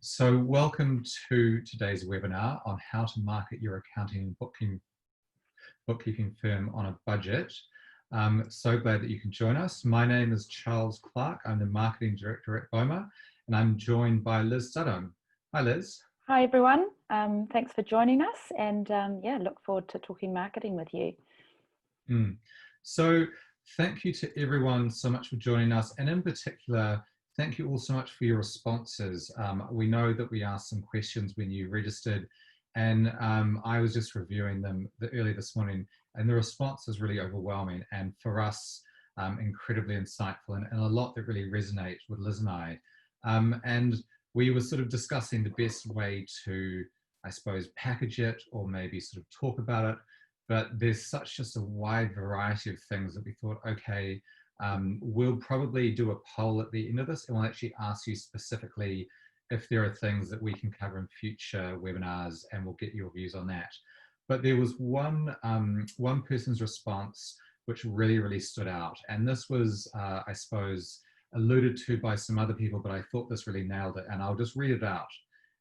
So welcome to today's webinar on how to market your accounting and bookkeeping firm on a budget. So glad that you can join us. My name is Charles Clark. I'm the Marketing Director at BOMA, and I'm joined by Liz Studholme. Hi, Liz. Hi, everyone. Thanks for joining us, and yeah, look forward to talking marketing with you. So thank you to everyone so much for joining us, and in particular, thank you all so much for your responses. We know that we asked some questions when you registered, and I was just reviewing them early this morning, and the response was really overwhelming, and for us, incredibly insightful, and a lot that really resonates with Liz and I. And we were sort of discussing the best way to, I suppose, package it or maybe sort of talk about it. But there's such just a wide variety of things that we thought, okay, we'll probably do a poll at the end of this, and we'll actually ask you specifically if there are things that we can cover in future webinars, and we'll get your views on that. But there was one person's response which really stood out, and this was, I suppose, alluded to by some other people, but I thought this really nailed it, and I'll just read it out.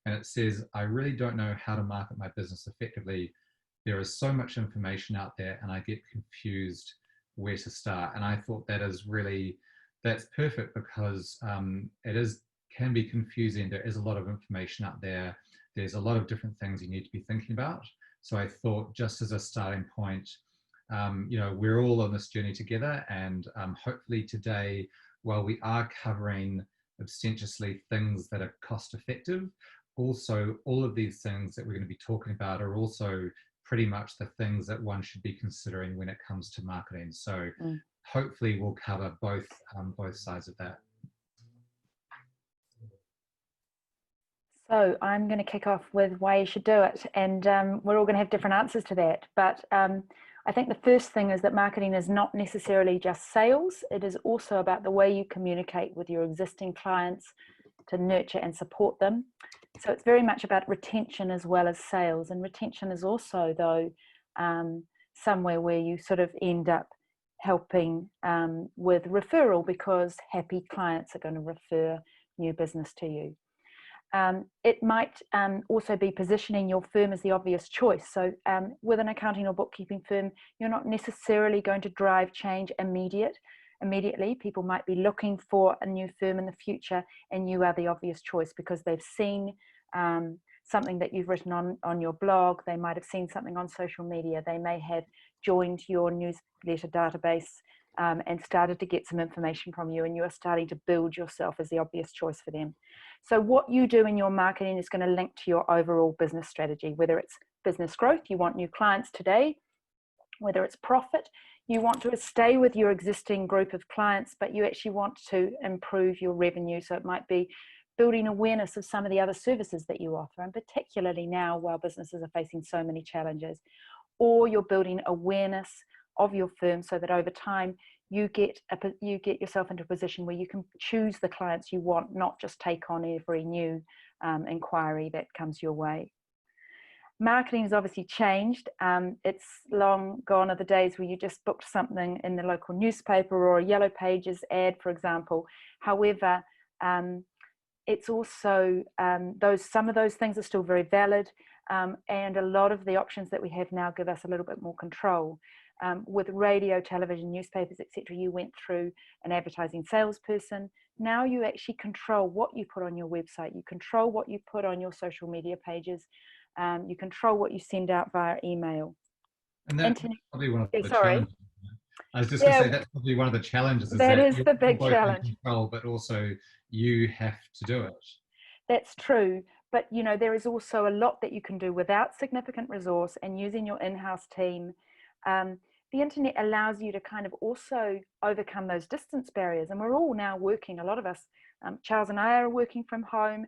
And it says, "I really don't know how to market my business effectively. There is so much information out there and I get confused where to start." And I thought that is really, that's perfect, because can be confusing. There is a lot of information out there. There's a lot of different things you need to be thinking about. So I thought, just as a starting point, we're all on this journey together, and hopefully today, while we are covering ostensibly things that are cost effective, also all of these things that we're going to be talking about are also pretty much the things that one should be considering when it comes to marketing. So hopefully we'll cover both sides of that. So I'm going to kick off with why you should do it, and we're all going to have different answers to that. But I think the first thing is that marketing is not necessarily just sales. It is also about the way you communicate with your existing clients to nurture and support them. So it's very much about retention as well as sales. And retention is also, though, somewhere where you sort of end up helping with referral, because happy clients are going to refer new business to you. It might also be positioning your firm as the obvious choice. So with an accounting or bookkeeping firm, you're not necessarily going to drive change immediately. People might be looking for a new firm in the future, and you are the obvious choice because they've seen something that you've written on your blog. They might have seen something on social media. They may have joined your newsletter database and started to get some information from you, and you are starting to build yourself as the obvious choice for them. So what you do in your marketing is going to link to your overall business strategy, whether it's business growth, you want new clients today, whether it's profit, you want to stay with your existing group of clients, but you actually want to improve your revenue. So it might be building awareness of some of the other services that you offer, and particularly now while businesses are facing so many challenges. Or you're building awareness of your firm so that over time you get yourself into a position where you can choose the clients you want, not just take on every new inquiry that comes your way. Marketing has obviously changed. It's long gone are the days where you just booked something in the local newspaper or a Yellow Pages ad, for example. However, it's also some of those things are still very valid, and a lot of the options that we have now give us a little bit more control. With radio, television, newspapers, etc., you went through an advertising salesperson. Now you actually control what you put on your website. You control what you put on your social media pages. You control what you send out via email. And that's probably one of the challenges. I was just going to say, that's probably one of the challenges. That is the big challenge. Control, but also you have to do it. That's true. But, there is also a lot that you can do without significant resource, and using your in-house team. The internet allows you to kind of also overcome those distance barriers. And we're all now working, a lot of us, Charles and I are working from home.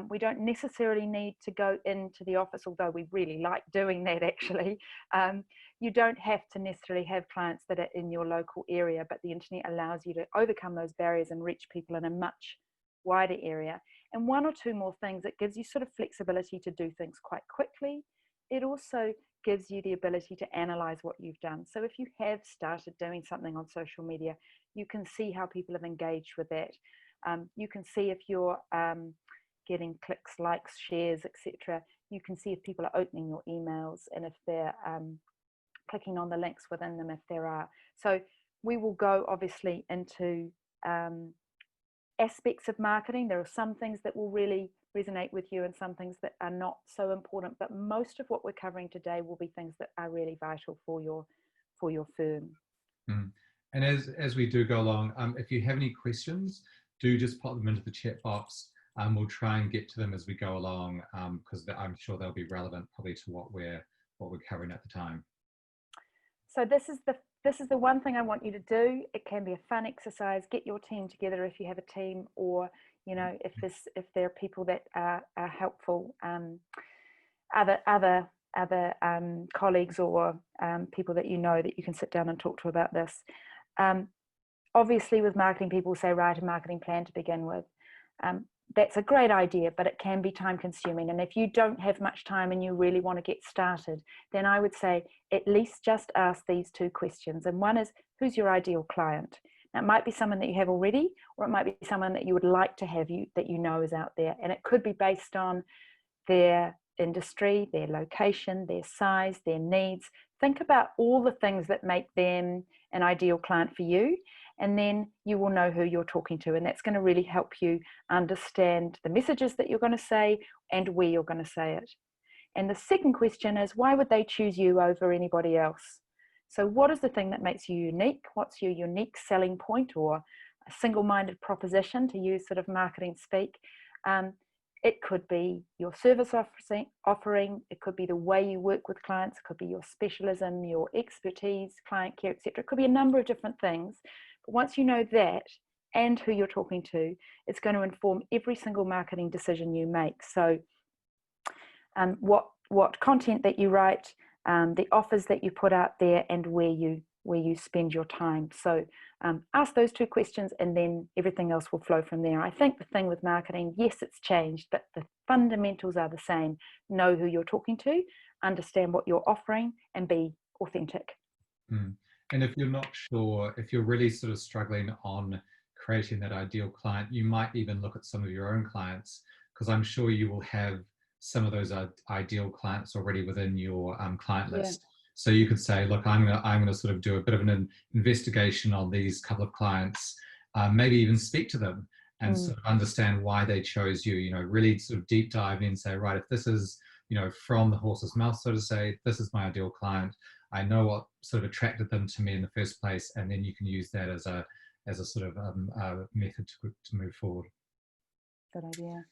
We don't necessarily need to go into the office, although we really like doing that actually. You don't have to necessarily have clients that are in your local area, but the internet allows you to overcome those barriers and reach people in a much wider area. And one or two more things, it gives you sort of flexibility to do things quite quickly. It also gives you the ability to analyze what you've done. So if you have started doing something on social media, you can see how people have engaged with that. You can see if you're getting clicks, likes, shares, etc. You can see if people are opening your emails and if they're clicking on the links within them, if there are. So we will go obviously into aspects of marketing. There are some things that will really resonate with you and some things that are not so important, but most of what we're covering today will be things that are really vital for your firm. And as we do go along, if you have any questions, do just pop them into the chat box. We'll try and get to them as we go along, because I'm sure they'll be relevant probably to what we're covering at the time. So this is the one thing I want you to do. It can be a fun exercise. Get your team together if you have a team, or if there are people that are helpful, other colleagues or people that you know that you can sit down and talk to about this. Obviously, with marketing, people say write a marketing plan to begin with. That's a great idea, but it can be time consuming. And if you don't have much time and you really want to get started, then I would say at least just ask these two questions. And one is, who's your ideal client? Now, it might be someone that you have already, or it might be someone that you would like to have that you know is out there. And it could be based on their industry, their location, their size, their needs. Think about all the things that make them an ideal client for you, and then you will know who you're talking to, and that's going to really help you understand the messages that you're going to say and where you're going to say it. And the second question is, why would they choose you over anybody else? So what is the thing that makes you unique? What's your unique selling point, or a single-minded proposition, to use sort of marketing speak? It could be your service offering, it could be the way you work with clients, it could be your specialism, your expertise, client care, etc. It could be a number of different things. But once you know that and who you're talking to, it's going to inform every single marketing decision you make. So what content that you write, the offers that you put out there, and where you spend your time. So ask those two questions, and then everything else will flow from there. I think the thing with marketing, yes, it's changed, but the fundamentals are the same. Know who you're talking to, understand what you're offering, and be authentic. And if you're not sure, if you're really sort of struggling on creating that ideal client, you might even look at some of your own clients, because I'm sure you will have some of those ideal clients already within your client list. Yeah. So you could say, look, I'm gonna sort of do a bit of an investigation on these couple of clients, maybe even speak to them and sort of understand why they chose you, really sort of deep dive in and say, right, if this is, from the horse's mouth, so to say, this is my ideal client. I know what sort of attracted them to me in the first place, and then you can use that as a sort of method to move forward. Good idea.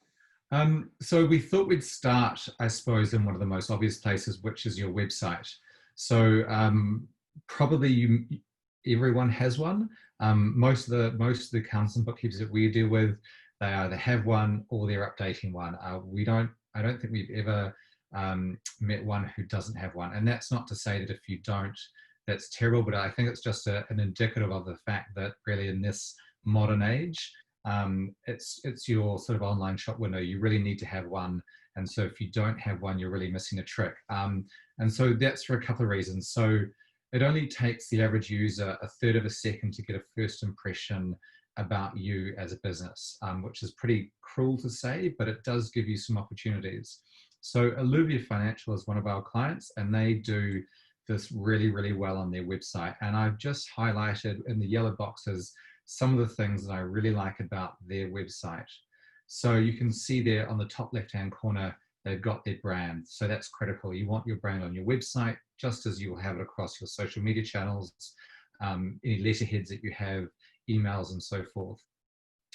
So we thought we'd start, I suppose, in one of the most obvious places, which is your website. So probably everyone has one. Most of the accountants and bookkeepers that we deal with, they either have one or they're updating one. I don't think we've ever met one who doesn't have one. And that's not to say that if you don't, that's terrible, but I think it's just an indicative of the fact that really in this modern age, it's your sort of online shop window. You really need to have one. And so if you don't have one, you're really missing a trick. And so that's for a couple of reasons. So it only takes the average user a third of a second to get a first impression about you as a business, which is pretty cruel to say, but it does give you some opportunities. So Alluvia Financial is one of our clients, and they do this really, really well on their website. And I've just highlighted in the yellow boxes some of the things that I really like about their website. So you can see there on the top left-hand corner, they've got their brand. So that's critical. You want your brand on your website, just as you will have it across your social media channels, any letterheads that you have, emails, and so forth.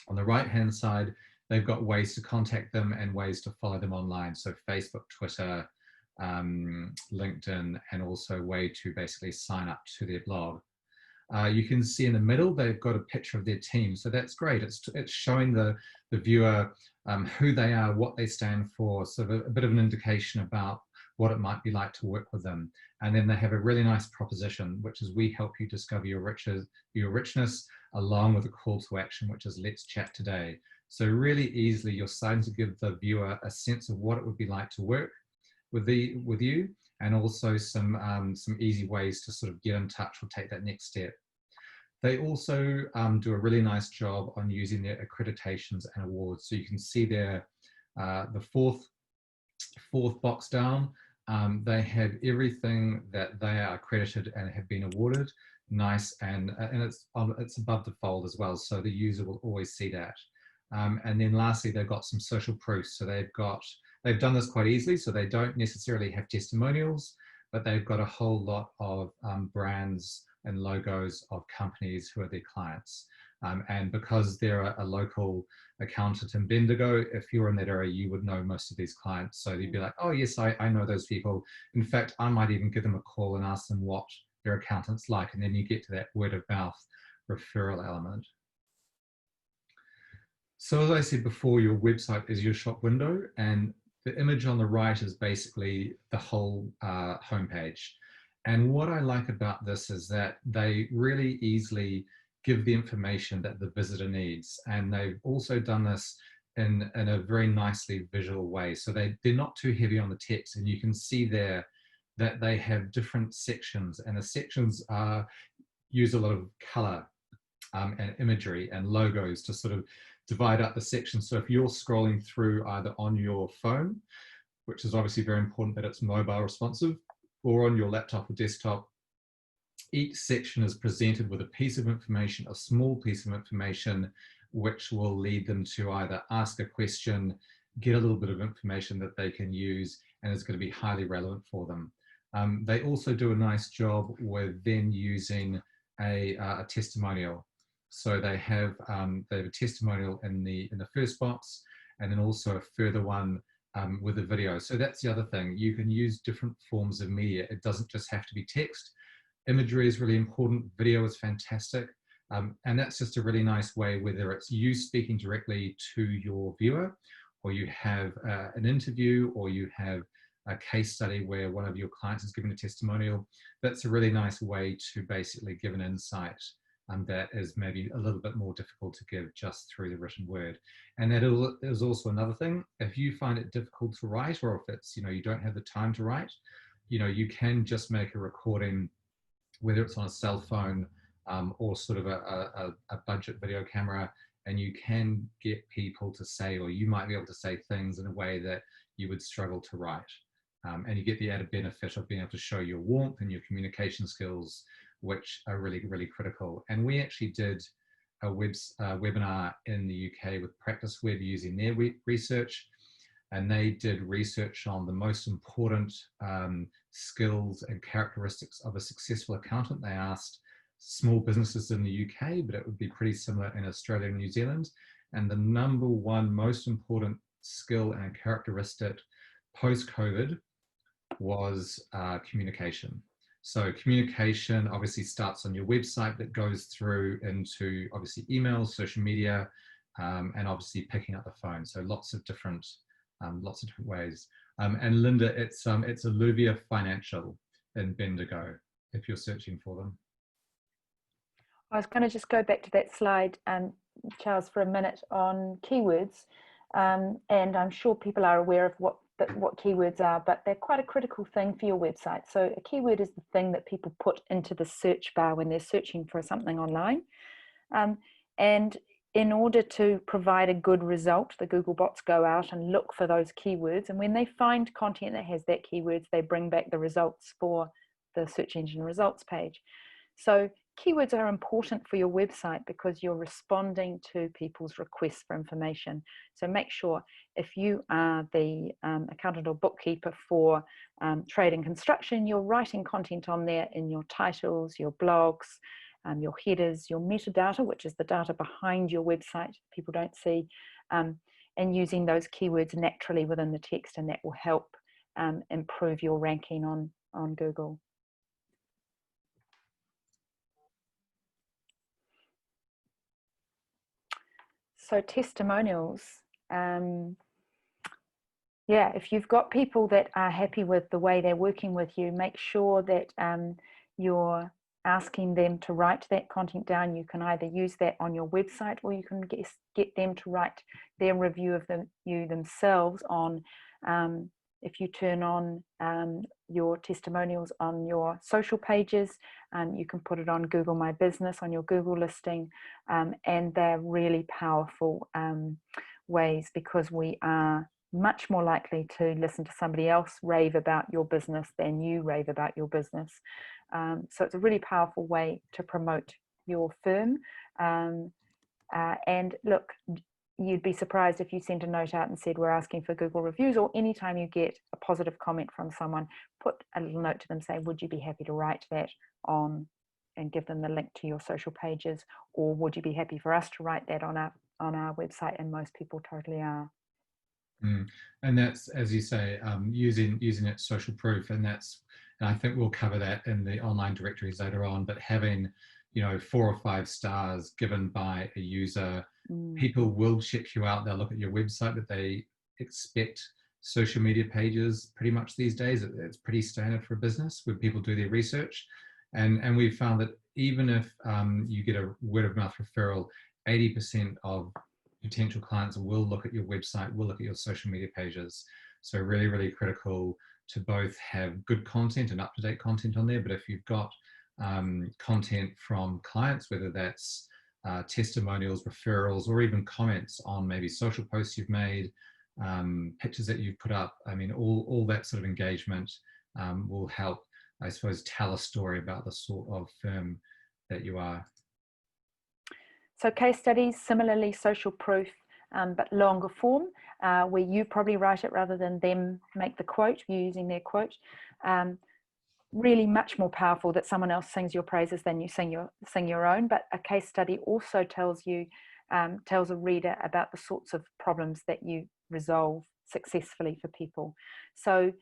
On the right-hand side, they've got ways to contact them and ways to follow them online. So Facebook, Twitter, LinkedIn, and also a way to basically sign up to their blog. You can see in the middle, they've got a picture of their team. So that's great. It's showing the viewer who they are, what they stand for, sort of a bit of an indication about what it might be like to work with them. And then they have a really nice proposition, which is we help you discover your richness, along with a call to action, which is let's chat today. So really easily, you're starting to give the viewer a sense of what it would be like to work with you, and also some easy ways to sort of get in touch or take that next step. They also do a really nice job on using their accreditations and awards. So you can see there The fourth box down, they have everything that they are accredited and have been awarded. Nice, and it's above the fold as well, so the user will always see that. And then lastly, they've got some social proof. So they've done this quite easily, so they don't necessarily have testimonials, but they've got a whole lot of brands and logos of companies who are their clients. And because they're a local accountant in Bendigo, if you're in that area, you would know most of these clients. So you'd be like, oh yes, I know those people. In fact, I might even give them a call and ask them what their accountant's like. And then you get to that word of mouth referral element. So as I said before, your website is your shop window, and the image on the right is basically the whole homepage. And what I like about this is that they really easily give the information that the visitor needs. And they've also done this in a very nicely visual way. So they're not too heavy on the text, and you can see there that they have different sections, and the sections use a lot of color and imagery and logos to sort of divide up the sections. So if you're scrolling through either on your phone, which is obviously very important that it's mobile responsive, or on your laptop or desktop, each section is presented with a piece of information, a small piece of information, which will lead them to either ask a question, get a little bit of information that they can use, and it's going to be highly relevant for them. They also do a nice job with then using a testimonial. So they have a testimonial in the first box, and then also a further one with a video. So that's the other thing. You can use different forms of media. It doesn't just have to be text. Imagery is really important. Video is fantastic. And that's just a really nice way, whether it's you speaking directly to your viewer, or you have an interview, or you have a case study where one of your clients is giving a testimonial. That's a really nice way to basically give an insight that is maybe a little bit more difficult to give just through the written word. And that is also another thing. If you find it difficult to write, or if it's, you don't have the time to write, you can just make a recording, whether it's on a cell phone or sort of a budget video camera, and you can get people to say, or you might be able to say things in a way that you would struggle to write. And you get the added benefit of being able to show your warmth and your communication skills, which are really, really critical. And we actually did a webinar in the UK with Practice Web using their research, and they did research on the most important skills and characteristics of a successful accountant. They asked small businesses in the UK, but it would be pretty similar in Australia and New Zealand. And the number one most important skill and characteristic post-COVID was communication. So communication obviously starts on your website, that goes through into obviously emails, social media, and obviously picking up the phone. So lots of different ways. And Linda, it's Alluvia Financial in Bendigo, if you're searching for them. I was going to just go back to that slide, Charles, for a minute on keywords. And I'm sure people are aware of what keywords are, but they're quite a critical thing for your website. So a keyword is the thing that people put into the search bar when they're searching for something online. And in order to provide a good result, the Google bots go out and look for those keywords. And when they find content that has that keywords, they bring back the results for the search engine results page. So keywords are important for your website because you're responding to people's requests for information. So make sure, if you are the accountant or bookkeeper for trade and construction, you're writing content on there in your titles, your blogs, your headers, your metadata, which is the data behind your website people don't see, and using those keywords naturally within the text, and that will help improve your ranking on Google. So testimonials, yeah, if you've got people that are happy with the way they're working with you, make sure that you're asking them to write that content down. You can either use that on your website, or you can get them to write their review of you themselves on, if you turn on your testimonials on your social pages, you can put it on Google My Business, on your Google listing, and they're really powerful ways, because we are much more likely to listen to somebody else rave about your business than you rave about your business. So it's a really powerful way to promote your firm. And look, you'd be surprised if you sent a note out and said, we're asking for Google reviews, or anytime you get a positive comment from someone, put a little note to them saying, would you be happy to write that on, and give them the link to your social pages, or would you be happy for us to write that on our website? And most people totally are. And that's, as you say, using it social proof, and I think we'll cover that in the online directories later on, but having 4 or 5 stars given by a user, people will check you out, they'll look at your website, but they expect social media pages pretty much these days. It's pretty standard for a business where people do their research, and we've found that even if you get a word of mouth referral, 80% of potential clients will look at your website, will look at your social media pages. So really, really critical to both have good content and up-to-date content on there. But if you've got content from clients, whether that's testimonials, referrals, or even comments on maybe social posts you've made, pictures that you've put up, I mean, all that sort of engagement will help, I suppose, tell a story about the sort of firm that you are. So case studies, similarly social proof, but longer form, where you probably write it rather than them make the quote, using their quote. Really much more powerful that someone else sings your praises than you sing your own. But a case study also tells a reader about the sorts of problems that you resolve successfully for people. So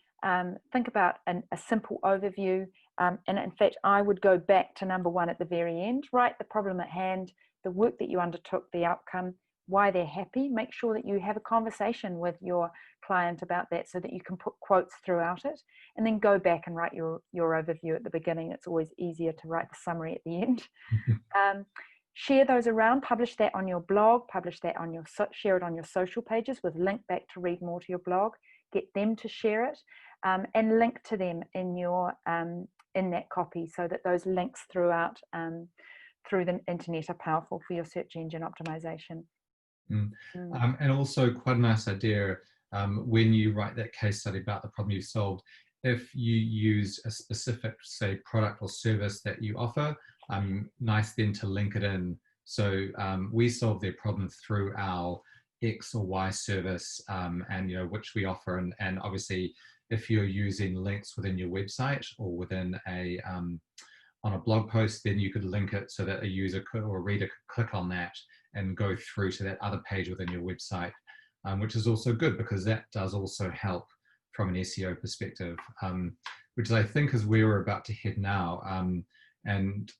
think about a simple overview. And in fact, I would go back to number 1 at the very end. Write the problem at hand, the work that you undertook, the outcome, why they're happy. Make sure that you have a conversation with your client about that so that you can put quotes throughout it, and then go back and write your overview at the beginning. It's always easier to write the summary at the end. Share those around, publish that on your blog, share it on your social pages with link back to read more to your blog, get them to share it, and link to them in your in that copy, so that those links throughout through the internet are powerful for your search engine optimization. And also quite a nice idea when you write that case study about the problem you've solved, if you use a specific, say, product or service that you offer, nice then to link it in. So we solve their problem through our X or Y service, and which we offer, and obviously if you're using links within your website or within on a blog post, then you could link it so that a user or a reader could click on that and go through to that other page within your website, which is also good because that does also help from an SEO perspective, which I think is where we're about to head now. And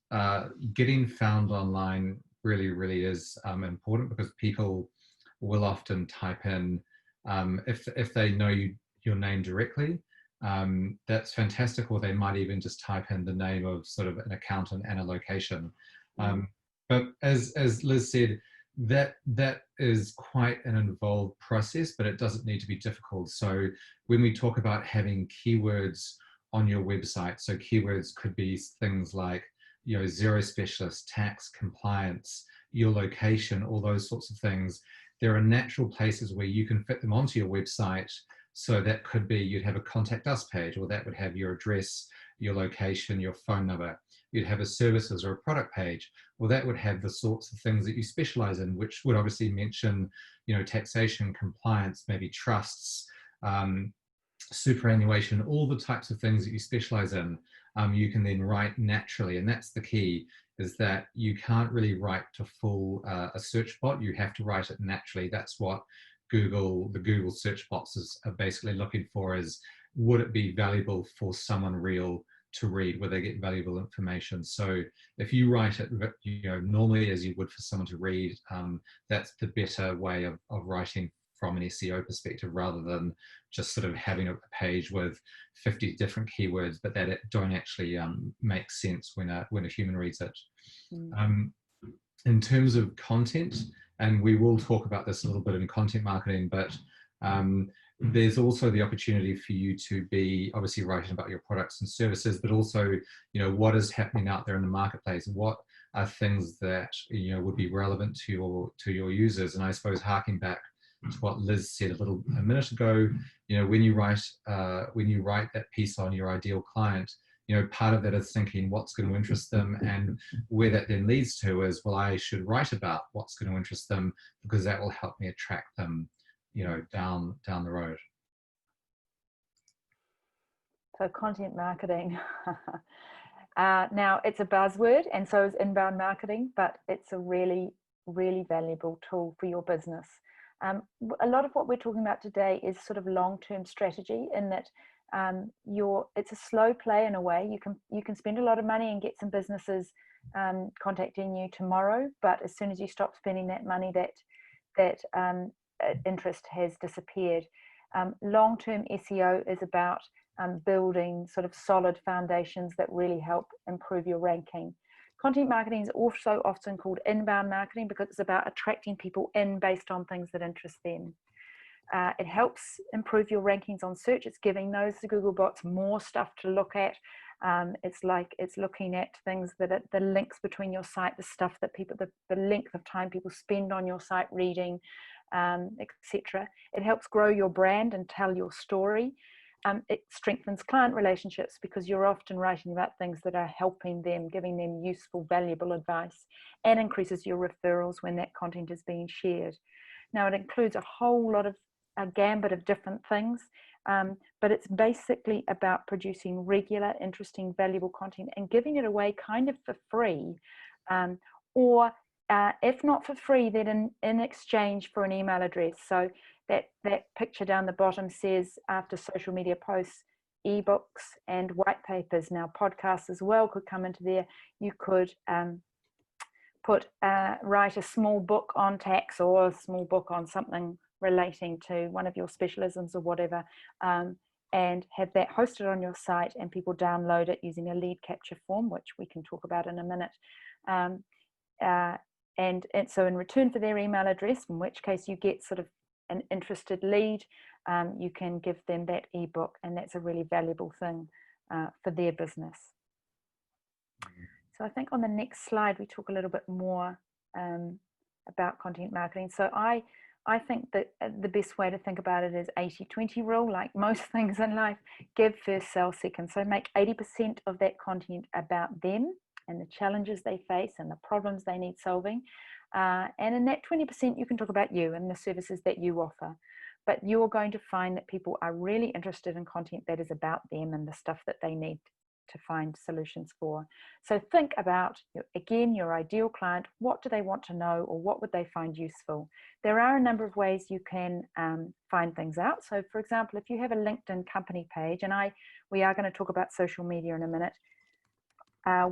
getting found online really, really is important, because people will often type in, if they know your name directly, that's fantastic, or they might even just type in the name of sort of an accountant and a location. But as Liz said, that is quite an involved process, but it doesn't need to be difficult. So when we talk about having keywords on your website, so keywords could be things like zero specialist, tax, compliance, your location, all those sorts of things. There are natural places where you can fit them onto your website. So that could be, you'd have a contact us page, or that would have your address, your location, your phone number. You'd have a services or a product page, or that would have the sorts of things that you specialize in, which would obviously mention, taxation, compliance, maybe trusts, superannuation, all the types of things that you specialize in. You can then write naturally, and that's the key, is that you can't really write to full a search bot. You have to write it naturally. That's what the Google search bots are basically looking for, is would it be valuable for someone real to read, where they get valuable information. So if you write it normally as you would for someone to read, that's the better way of writing from an SEO perspective, rather than just sort of having a page with 50 different keywords, but that don't actually make sense when a human reads it. In terms of content, and we will talk about this a little bit in content marketing, but there's also the opportunity for you to be obviously writing about your products and services, but also, what is happening out there in the marketplace, what are things that would be relevant to your users. And I suppose harking back to what Liz said a minute ago, you know, when you write that piece on your ideal client, you know, part of that is thinking what's going to interest them, and where that then leads to is, well, I should write about what's going to interest them, because that will help me attract them, you know, down the road. So content marketing. Now it's a buzzword, and so is inbound marketing, but it's a really, really valuable tool for your business. A lot of what we're talking about today is sort of long-term strategy, in that it's a slow play in a way. You can spend a lot of money and get some businesses contacting you tomorrow, but as soon as you stop spending that money, that interest has disappeared. Long-term SEO is about building sort of solid foundations that really help improve your ranking. Content marketing is also often called inbound marketing because it's about attracting people in based on things that interest them. It helps improve your rankings on search. It's giving those Google bots more stuff to look at. It's looking at things that are the links between your site, the stuff that people, the length of time people spend on your site reading, etc. It helps grow your brand and tell your story. It strengthens client relationships because you're often writing about things that are helping them, giving them useful, valuable advice, and increases your referrals when that content is being shared. Now, it includes a gambit of different things, but it's basically about producing regular, interesting, valuable content and giving it away kind of for free, or if not for free, then in exchange for an email address. So that picture down the bottom says, after social media posts, ebooks and white papers. Now podcasts as well could come into there. You could write a small book on tax, or a small book on something relating to one of your specialisms or whatever, and have that hosted on your site, and people download it using a lead capture form, which we can talk about in a minute. And so in return for their email address, in which case you get sort of an interested lead, you can give them that ebook, and that's a really valuable thing for their business. So I think on the next slide we talk a little bit more about content marketing. So I think that the best way to think about it is 80-20 rule. Like most things in life, give first, sell second. So make 80% of that content about them and the challenges they face and the problems they need solving. And in that 20%, you can talk about you and the services that you offer. But you're going to find that people are really interested in content that is about them and the stuff that they need to find solutions for. So think about, again, your ideal client. What do they want to know, or what would they find useful? There are a number of ways you can find things out. So for example, if you have a LinkedIn company page, and we are going to talk about social media in a minute,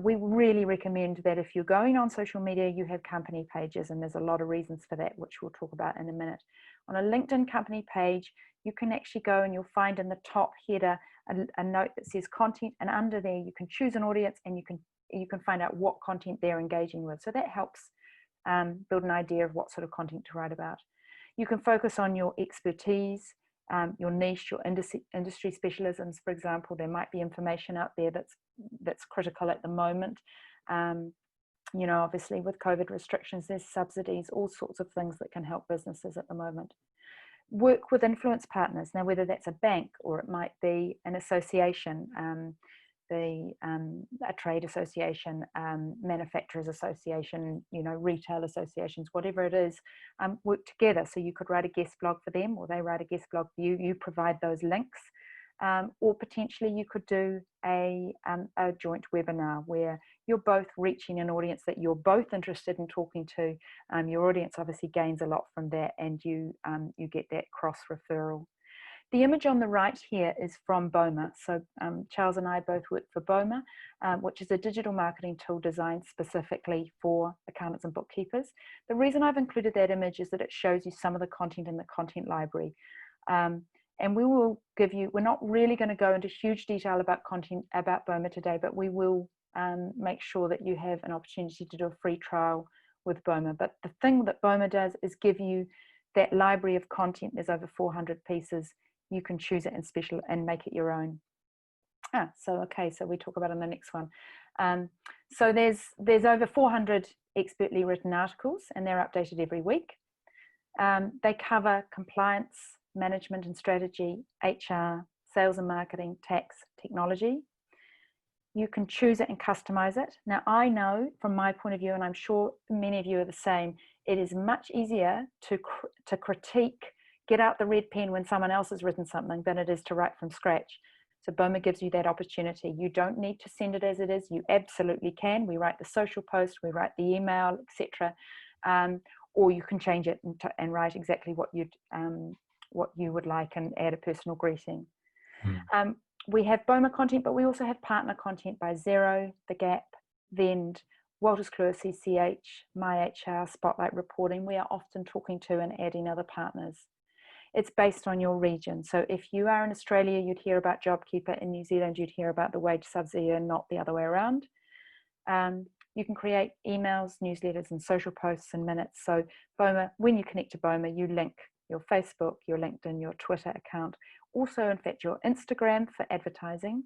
we really recommend that if you're going on social media, you have company pages, and there's a lot of reasons for that, which we'll talk about in a minute. On a LinkedIn company page, you can actually go and you'll find in the top header a note that says content, and under there you can choose an audience, and you can find out what content they're engaging with. So that helps build an idea of what sort of content to write about. You can focus on your expertise, your niche, your industry specialisms. For example, there might be information out there that's critical at the moment. You know, obviously with COVID restrictions, there's subsidies, all sorts of things that can help businesses at the moment. Work with influence partners. Now, whether that's a bank or it might be an association, a trade association, manufacturers association, you know, retail associations, whatever it is, work together. So you could write a guest blog for them, or they write a guest blog for you. You provide those links, or potentially you could do a joint webinar where you're both reaching an audience that you're both interested in talking to. Your audience obviously gains a lot from that, and you get that cross referral. The image on the right here is from BOMA. So Charles and I both work for BOMA, which is a digital marketing tool designed specifically for accountants and bookkeepers. The reason I've included that image is that it shows you some of the content in the content library. And we will give you, we're not really going to go into huge detail about content about BOMA today, but we will make sure that you have an opportunity to do a free trial with BOMA. But the thing that BOMA does is give you that library of content. There's over 400 pieces. You can choose it and make it your own. So we talk about on the next one. So there's over 400 expertly written articles, and they're updated every week. They cover compliance, management and strategy, HR, sales and marketing, tax, technology. You can choose it and customize it. Now, I know from my point of view, and I'm sure many of you are the same, it is much easier to critique, get out the red pen when someone else has written something than it is to write from scratch. So BOMA gives you that opportunity. You don't need to send it as it is. You absolutely can. We write the social post, we write the email, etc. Or you can change it and write exactly what you would like and add a personal greeting. We have BOMA content, but we also have partner content by Xero, The Gap, Vend, Walters Kluwer, CCH, MyHR, Spotlight Reporting. We are often talking to and adding other partners. It's based on your region. So if you are in Australia, you'd hear about JobKeeper. In New Zealand, you'd hear about the wage subsidy and not the other way around. You can create emails, newsletters, and social posts in minutes. So BOMA, when you connect to BOMA, you link your Facebook, your LinkedIn, your Twitter account, also in fact your Instagram for advertising,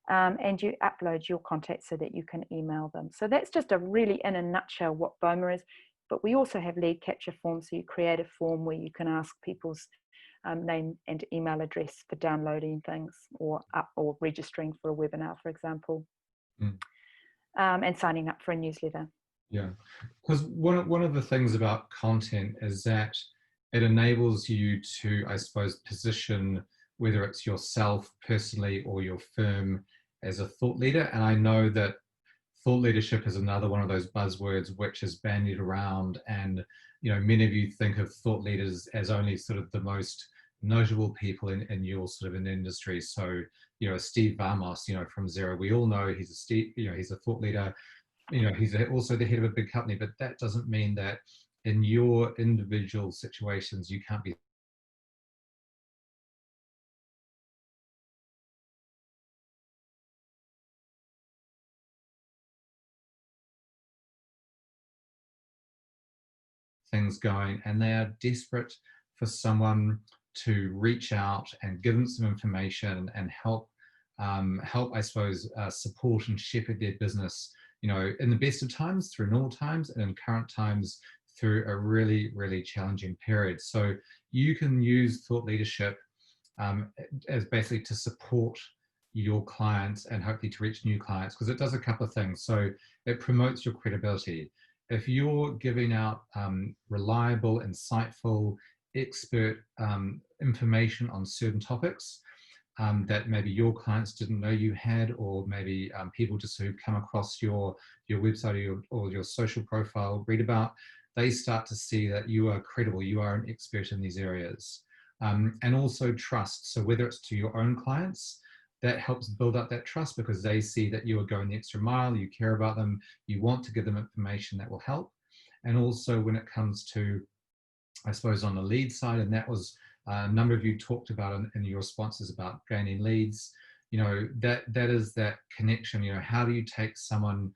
and you upload your contacts so that you can email them. So that's just a really in a nutshell what BOMA is. But we also have lead capture forms, so you create a form where you can ask people's name and email address for downloading things or registering for a webinar, for example, and signing up for a newsletter. Yeah, because one of the things about content is that it enables you to, I suppose, position whether it's yourself personally or your firm as a thought leader. And I know that thought leadership is another one of those buzzwords which is bandied around, and many of you think of thought leaders as only sort of the most notable people in your sort of an industry. So Steve Vamos, from Xero, we all know he's he's a thought leader. He's also the head of a big company, but that doesn't mean that in your individual situations you can't be things going, and they are desperate for someone to reach out and give them some information and help, I suppose, support and shepherd their business, in the best of times, through normal times, and in current times through a really, really challenging period. So you can use thought leadership as basically to support your clients and hopefully to reach new clients, because it does a couple of things. So it promotes your credibility. If you're giving out reliable, insightful, expert information on certain topics that maybe your clients didn't know you had, or maybe people just who come across your website or your social profile read about, they start to see that you are credible, you are an expert in these areas. And also trust. So whether it's to your own clients, that helps build up that trust because they see that you are going the extra mile, you care about them, you want to give them information that will help. And also when it comes to, I suppose, on the lead side, and that was a number of you talked about in your responses about gaining leads, that is that connection. How do you take someone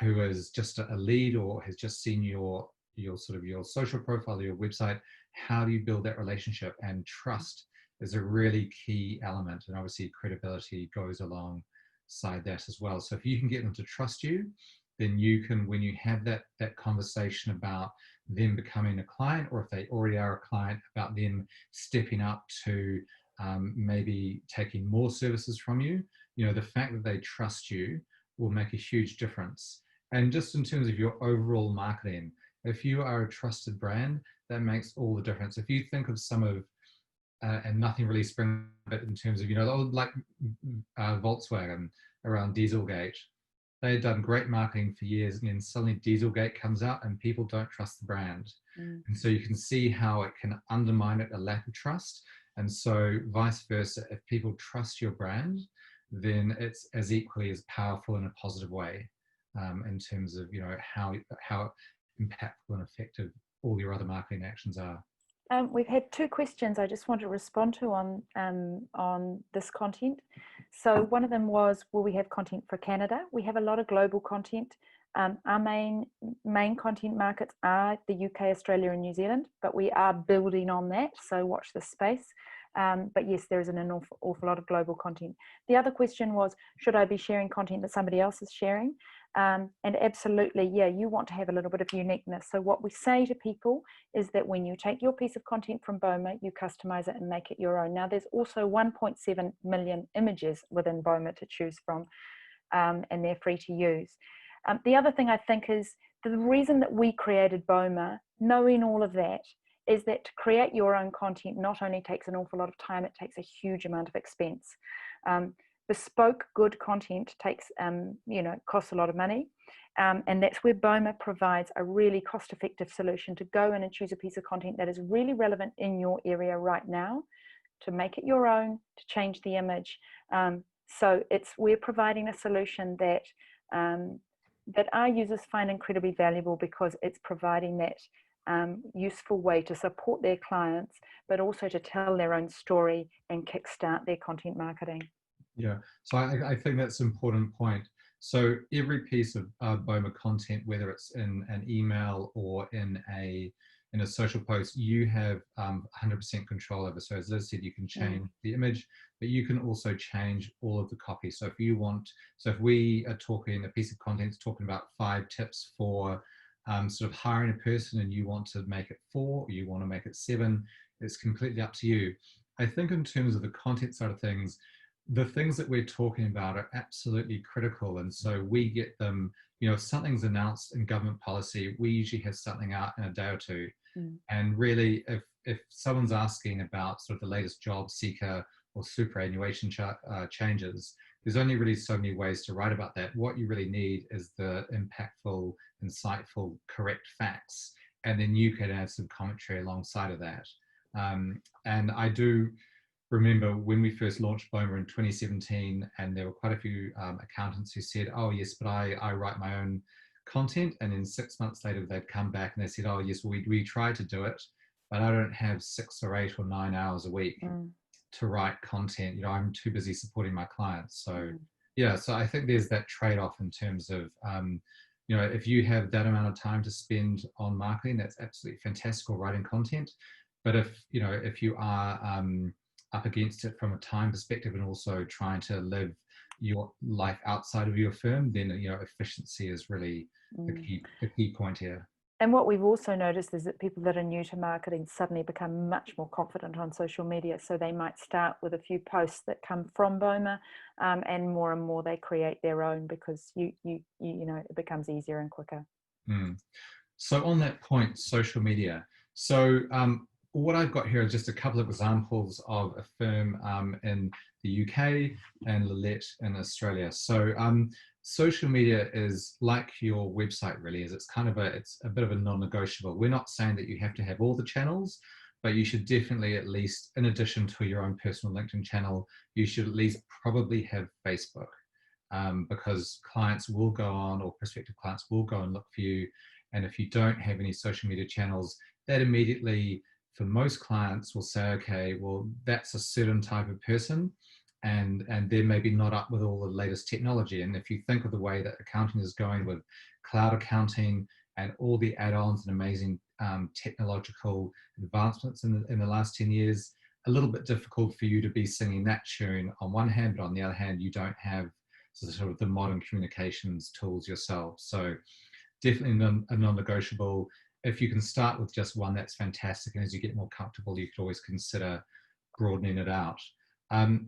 who is just a lead or has just seen your sort of your social profile or your website? How do you build that relationship? And trust is a really key element, and obviously credibility goes alongside that as well. So if you can get them to trust you, then you can, when you have that conversation about them becoming a client, or if they already are a client, about them stepping up to maybe taking more services from you, the fact that they trust you will make a huge difference. And just in terms of your overall marketing, if you are a trusted brand, that makes all the difference. If you think of some of and nothing really springs it in terms of, like Volkswagen around Dieselgate. They had done great marketing for years, and then suddenly Dieselgate comes out and people don't trust the brand. And so you can see how it can undermine it, a lack of trust. And so vice versa, if people trust your brand, then it's as equally as powerful in a positive way in terms of, how impactful and effective all your other marketing actions are. We've had two questions I just want to respond to on this content. So one of them was, will we have content for Canada? We have a lot of global content. Our main content markets are the UK, Australia and New Zealand, but we are building on that, so watch this space. But yes, there is an awful lot of global content. The other question was, should I be sharing content that somebody else is sharing? And absolutely, yeah, you want to have a little bit of uniqueness. So what we say to people is that when you take your piece of content from BOMA, you customize it and make it your own. Now, there's also 1.7 million images within BOMA to choose from, and they're free to use. The other thing I think is the reason that we created BOMA, knowing all of that, is that to create your own content not only takes an awful lot of time, it takes a huge amount of expense. Bespoke good content takes, costs a lot of money. And that's where BOMA provides a really cost-effective solution to go in and choose a piece of content that is really relevant in your area right now, to make it your own, to change the image. So we're providing a solution that that our users find incredibly valuable, because it's providing that useful way to support their clients, but also to tell their own story and kickstart their content marketing. Yeah, so I think that's an important point. So every piece of BOMA content, whether it's in an email or in a social post, you have 100% control over. So as Liz said, you can change the image, but you can also change all of the copy. So if you want, so if we are talking, a piece of content is talking about 5 tips for sort of hiring a person, and you want to make it 4, or you want to make it 7, it's completely up to you. I think in terms of the content side of things, the things that we're talking about are absolutely critical. And so we get them, if something's announced in government policy, we usually have something out in a day or two. And really, if someone's asking about sort of the latest job seeker or superannuation changes, there's only really so many ways to write about that. What you really need is the impactful, insightful, correct facts. And then you can add some commentary alongside of that. And I do remember when we first launched BOMA in 2017, and there were quite a few accountants who said, oh yes, but I write my own content. And then 6 months later, they'd come back and they said, oh yes, we tried to do it, but I don't have 6 or 8 or 9 hours a week to write content. I'm too busy supporting my clients. So yeah, so I think there's that trade-off in terms of, if you have that amount of time to spend on marketing, that's absolutely fantastic, or writing content. But if you are up against it from a time perspective, and also trying to live your life outside of your firm, then efficiency is really the key point here. And what we've also noticed is that people that are new to marketing suddenly become much more confident on social media. So they might start with a few posts that come from BOMA, and more they create their own, because it becomes easier and quicker. So on that point, social media. So what I've got here are just a couple of examples of a firm in the UK and Lillette in Australia. So social media is like your website, really. It's a bit of a non-negotiable. We're not saying that you have to have all the channels, but you should definitely, at least in addition to your own personal LinkedIn channel, you should at least probably have Facebook, because clients will go on, or prospective clients will go and look for you. And if you don't have any social media channels, that immediately, for most clients, will say, okay, well, that's a certain type of person, and they're maybe not up with all the latest technology. And if you think of the way that accounting is going with cloud accounting and all the add-ons and amazing technological advancements in the last 10 years, a little bit difficult for you to be singing that tune on one hand, but on the other hand, you don't have sort of the modern communications tools yourself. So definitely a non-negotiable. If you can start with just one, that's fantastic. And as you get more comfortable, you could always consider broadening it out.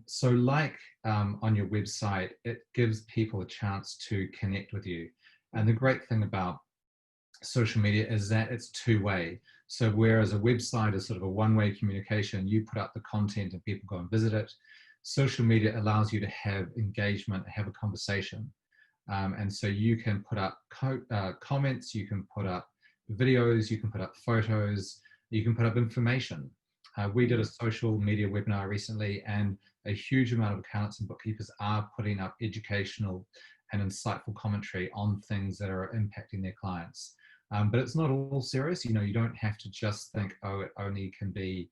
So like on your website, it gives people a chance to connect with you. And the great thing about social media is that it's two-way. So whereas a website is sort of a one-way communication, you put up the content and people go and visit it, social media allows you to have engagement, have a conversation. And so you can put up comments, you can put up videos, you can put up photos, you can put up information. We did a social media webinar recently, and a huge amount of accountants and bookkeepers are putting up educational and insightful commentary on things that are impacting their clients. But it's not all serious. You don't have to just think, oh, it only can be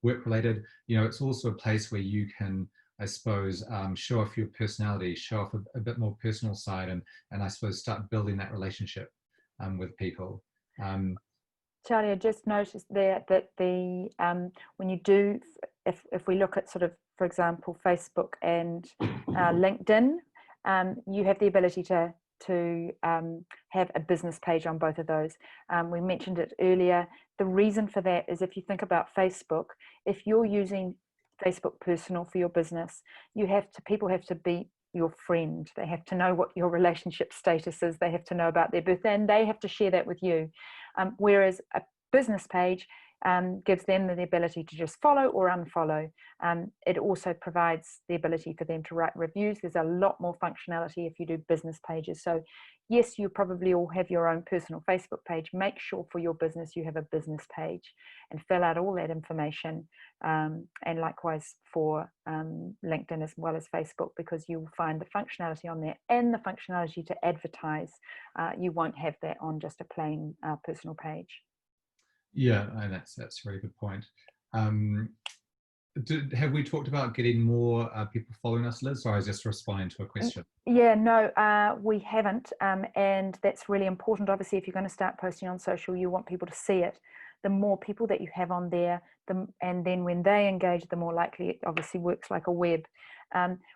work related. It's also a place where you can, I suppose, show off your personality, show off a bit more personal side, and I suppose start building that relationship with people. Charlie, I just noticed there that the when you do, if we look at sort of, for example, Facebook and LinkedIn, you have the ability to to have a business page on both of those. We mentioned it earlier. The reason for that is, if you think about Facebook, if you're using Facebook Personal for your business, people have to be your friend. They have to know what your relationship status is. They have to know about their birthday, and they have to share that with you. Whereas a business page gives them the ability to just follow or unfollow. It also provides the ability for them to write reviews. There's a lot more functionality if you do business pages. So yes, you probably all have your own personal Facebook page. Make sure for your business you have a business page and fill out all that information. And likewise for LinkedIn as well as Facebook, because you will find the functionality on there and the functionality to advertise. You won't have that on just a plain personal page. Yeah, and that's a really good point. Have we talked about getting more people following us, Liz? Or I was just responding to a question. Yeah, no, we haven't. And that's really important. Obviously, if you're going to start posting on social, you want people to see it. The more people that you have on there, and then when they engage, the more likely it obviously works like a web.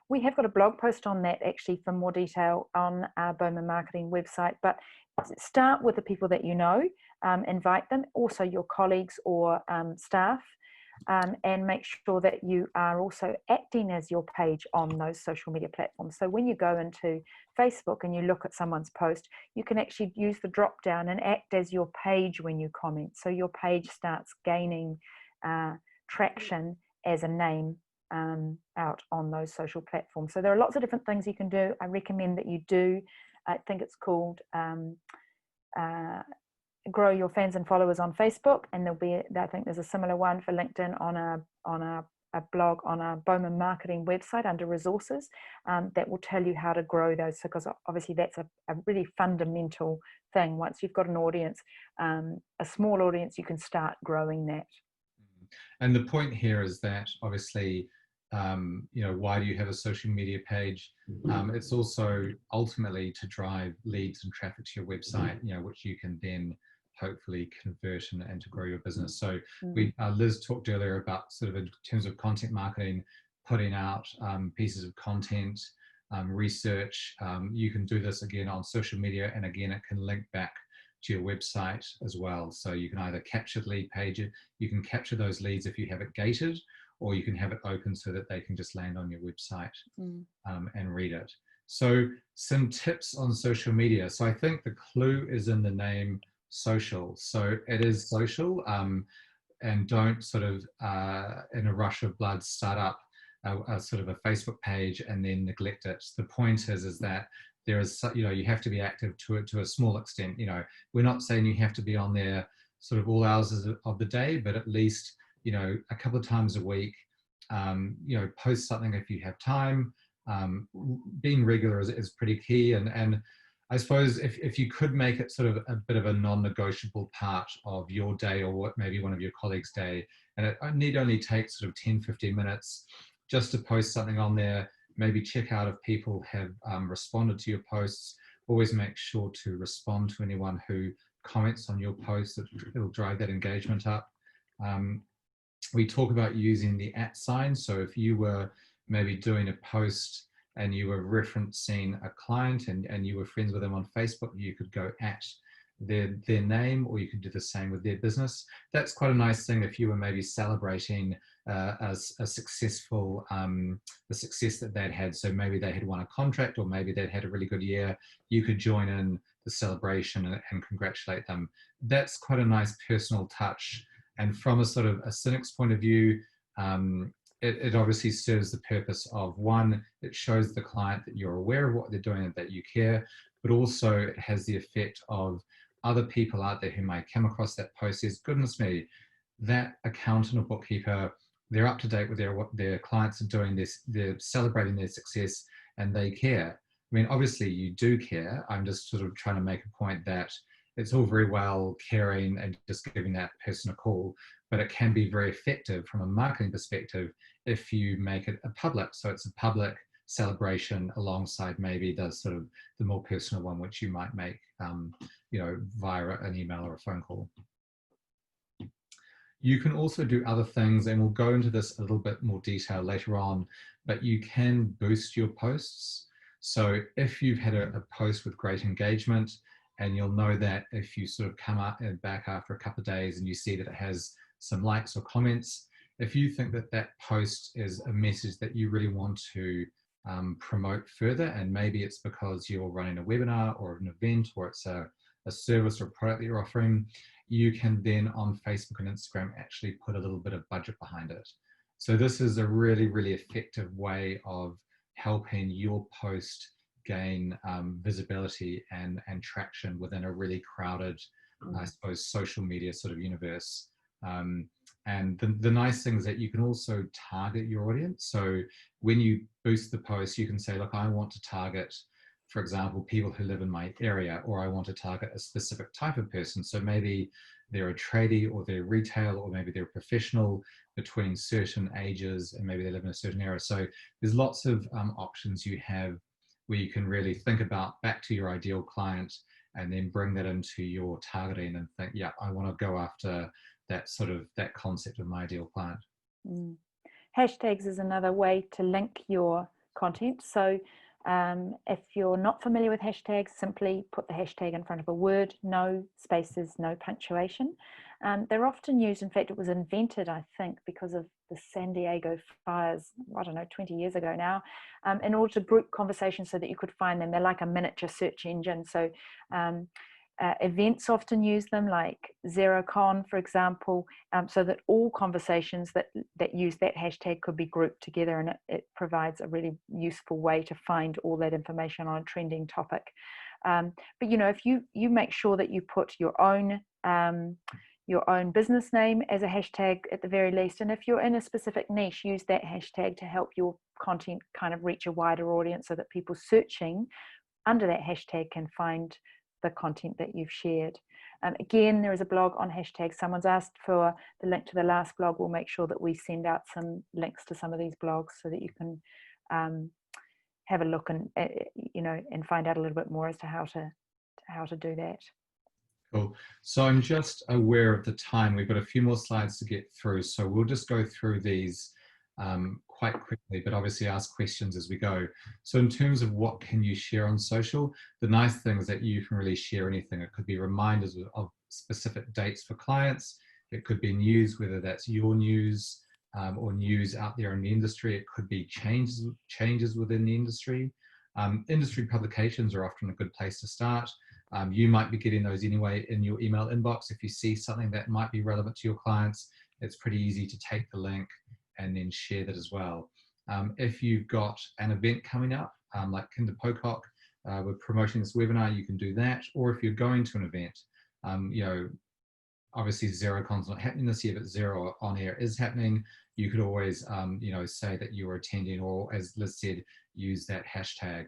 We have got a blog post on that actually for more detail on our BOMA marketing website, but start with the people that you know, invite them, also your colleagues or staff, and make sure that you are also acting as your page on those social media platforms. So when you go into Facebook and you look at someone's post, you can actually use the drop down and act as your page when you comment. So your page starts gaining traction as a name out on those social platforms. So there are lots of different things you can do. I recommend that you do. I think it's called Grow Your Fans and Followers on Facebook, and there'll be, I think there's a similar one for LinkedIn on a blog on our BOMA marketing website under resources that will tell you how to grow those, because obviously that's a really fundamental thing. Once you've got an audience, a small audience, you can start growing that. And the point here is that obviously, why do you have a social media page? It's also ultimately to drive leads and traffic to your website, which you can then hopefully convert and to grow your business. So Liz talked earlier about sort of in terms of content marketing, putting out pieces of content, research. You can do this again on social media, and again, it can link back to your website as well. So you can either capture the lead page, you can capture those leads if you have it gated, or you can have it open so that they can just land on your website and read it. So some tips on social media. So I think the clue is in the name social. So it is social, and don't sort of in a rush of blood start up a sort of a Facebook page and then neglect it. The point is that there is, you have to be active to a small extent. We're not saying you have to be on there sort of all hours of the day, but at least, a couple of times a week, post something if you have time. Being regular is pretty key. And I suppose if you could make it sort of a bit of a non-negotiable part of your day, or what maybe one of your colleagues' day, and it need only take sort of 10, 15 minutes just to post something on there. Maybe check out if people have responded to your posts. Always make sure to respond to anyone who comments on your posts. It'll drive that engagement up. We talk about using the @ sign. So if you were maybe doing a post and you were referencing a client and you were friends with them on Facebook, you could go at their name, or you could do the same with their business. That's quite a nice thing if you were maybe celebrating a successful, the success that they'd had. So maybe they had won a contract, or maybe they'd had a really good year. You could join in the celebration and congratulate them. That's quite a nice personal touch. And from a sort of a cynic's point of view, it obviously serves the purpose of, one, it shows the client that you're aware of what they're doing and that you care, but also it has the effect of other people out there who might come across that post says, goodness me, that accountant or bookkeeper, they're up to date with what their clients are doing, they're celebrating their success, and they care. I mean, obviously you do care. I'm just sort of trying to make a point that it's all very well caring and just giving that person a call, but it can be very effective from a marketing perspective if you make it a public. So it's a public celebration alongside maybe the sort of the more personal one, which you might make, via an email or a phone call. You can also do other things, and we'll go into this a little bit more detail later on, but you can boost your posts. So if you've had a post with great engagement, and you'll know that if you sort of come up and back after a couple of days and you see that it has some likes or comments, if you think that that post is a message that you really want to promote further, and maybe it's because you're running a webinar or an event, or it's a service or a product that you're offering, you can then on Facebook and Instagram actually put a little bit of budget behind it. So this is a really, really effective way of helping your post gain visibility and traction within a really crowded, I suppose, social media sort of universe. And the nice thing is that you can also target your audience. So when you boost the post, you can say, look, I want to target, for example, people who live in my area, or I want to target a specific type of person. So maybe they're a tradie, or they're retail, or maybe they're a professional between certain ages, and maybe they live in a certain area. So there's lots of options you have where you can really think about back to your ideal client, and then bring that into your targeting and think, yeah, I want to go after that concept of my ideal client. Hashtags is another way to link your content. So if you're not familiar with hashtags, simply put the hashtag in front of a word, no spaces, no punctuation. They're often used, in fact, it was invented, I think, because of the San Diego fires, I don't know, 20 years ago now, in order to group conversations so that you could find them. They're like a miniature search engine. So events often use them, like XeroCon, for example, so that all conversations that use that hashtag could be grouped together, and it provides a really useful way to find all that information on a trending topic. But if you make sure that you put your own business name as a hashtag at the very least, and if you're in a specific niche, use that hashtag to help your content kind of reach a wider audience, so that people searching under that hashtag can find the content that you've shared. Again, there is a blog on hashtags. Someone's asked for the link to the last blog. We'll make sure that we send out some links to some of these blogs so that you can have a look and and find out a little bit more as to how to do that. Cool. So I'm just aware of the time. We've got a few more slides to get through, so we'll just go through these quite quickly, but obviously ask questions as we go. So in terms of what can you share on social, the nice thing is that you can really share anything. It could be reminders of specific dates for clients. It could be news, whether that's your news or news out there in the industry. It could be changes within the industry. Industry publications are often a good place to start. You might be getting those anyway in your email inbox. If you see something that might be relevant to your clients, it's pretty easy to take the link and then share that as well. If you've got an event coming up, like Kinder Pocock, we're promoting this webinar, you can do that. Or if you're going to an event, obviously XeroCon's not happening this year, but Xero on Air is happening. You could always, say that you're attending, or as Liz said, use that hashtag.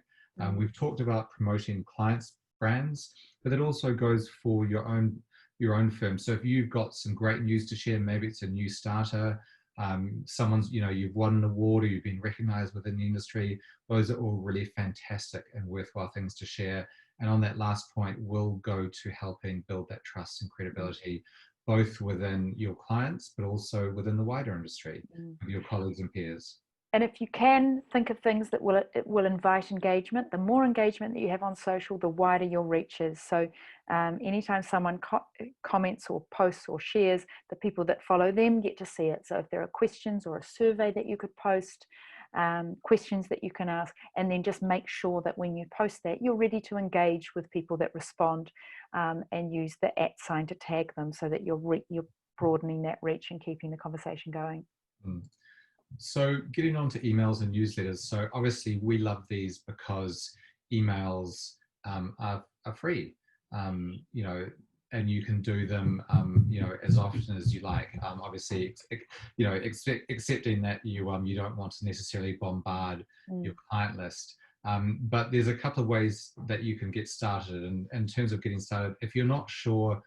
We've talked about promoting clients' brands, but it also goes for your own firm. So if you've got some great news to share, maybe it's a new starter, someone's, you've won an award, or you've been recognized within the industry. Those are all really fantastic and worthwhile things to share. And on that last point, we'll go to helping build that trust and credibility, both within your clients, but also within the wider industry of your colleagues and peers. And if you can think of things that will invite engagement, the more engagement that you have on social, the wider your reach is. So anytime someone comments or posts or shares, the people that follow them get to see it. So if there are questions or a survey that you could post, questions that you can ask, and then just make sure that when you post that, you're ready to engage with people that respond, and use the @ sign to tag them, so that you're broadening that reach and keeping the conversation going. So getting on to emails and newsletters. So obviously we love these because emails are free, and you can do them, as often as you like. Obviously, accepting that you don't want to necessarily bombard your client list. But there's a couple of ways that you can get started. And in terms of getting started, if you're not sure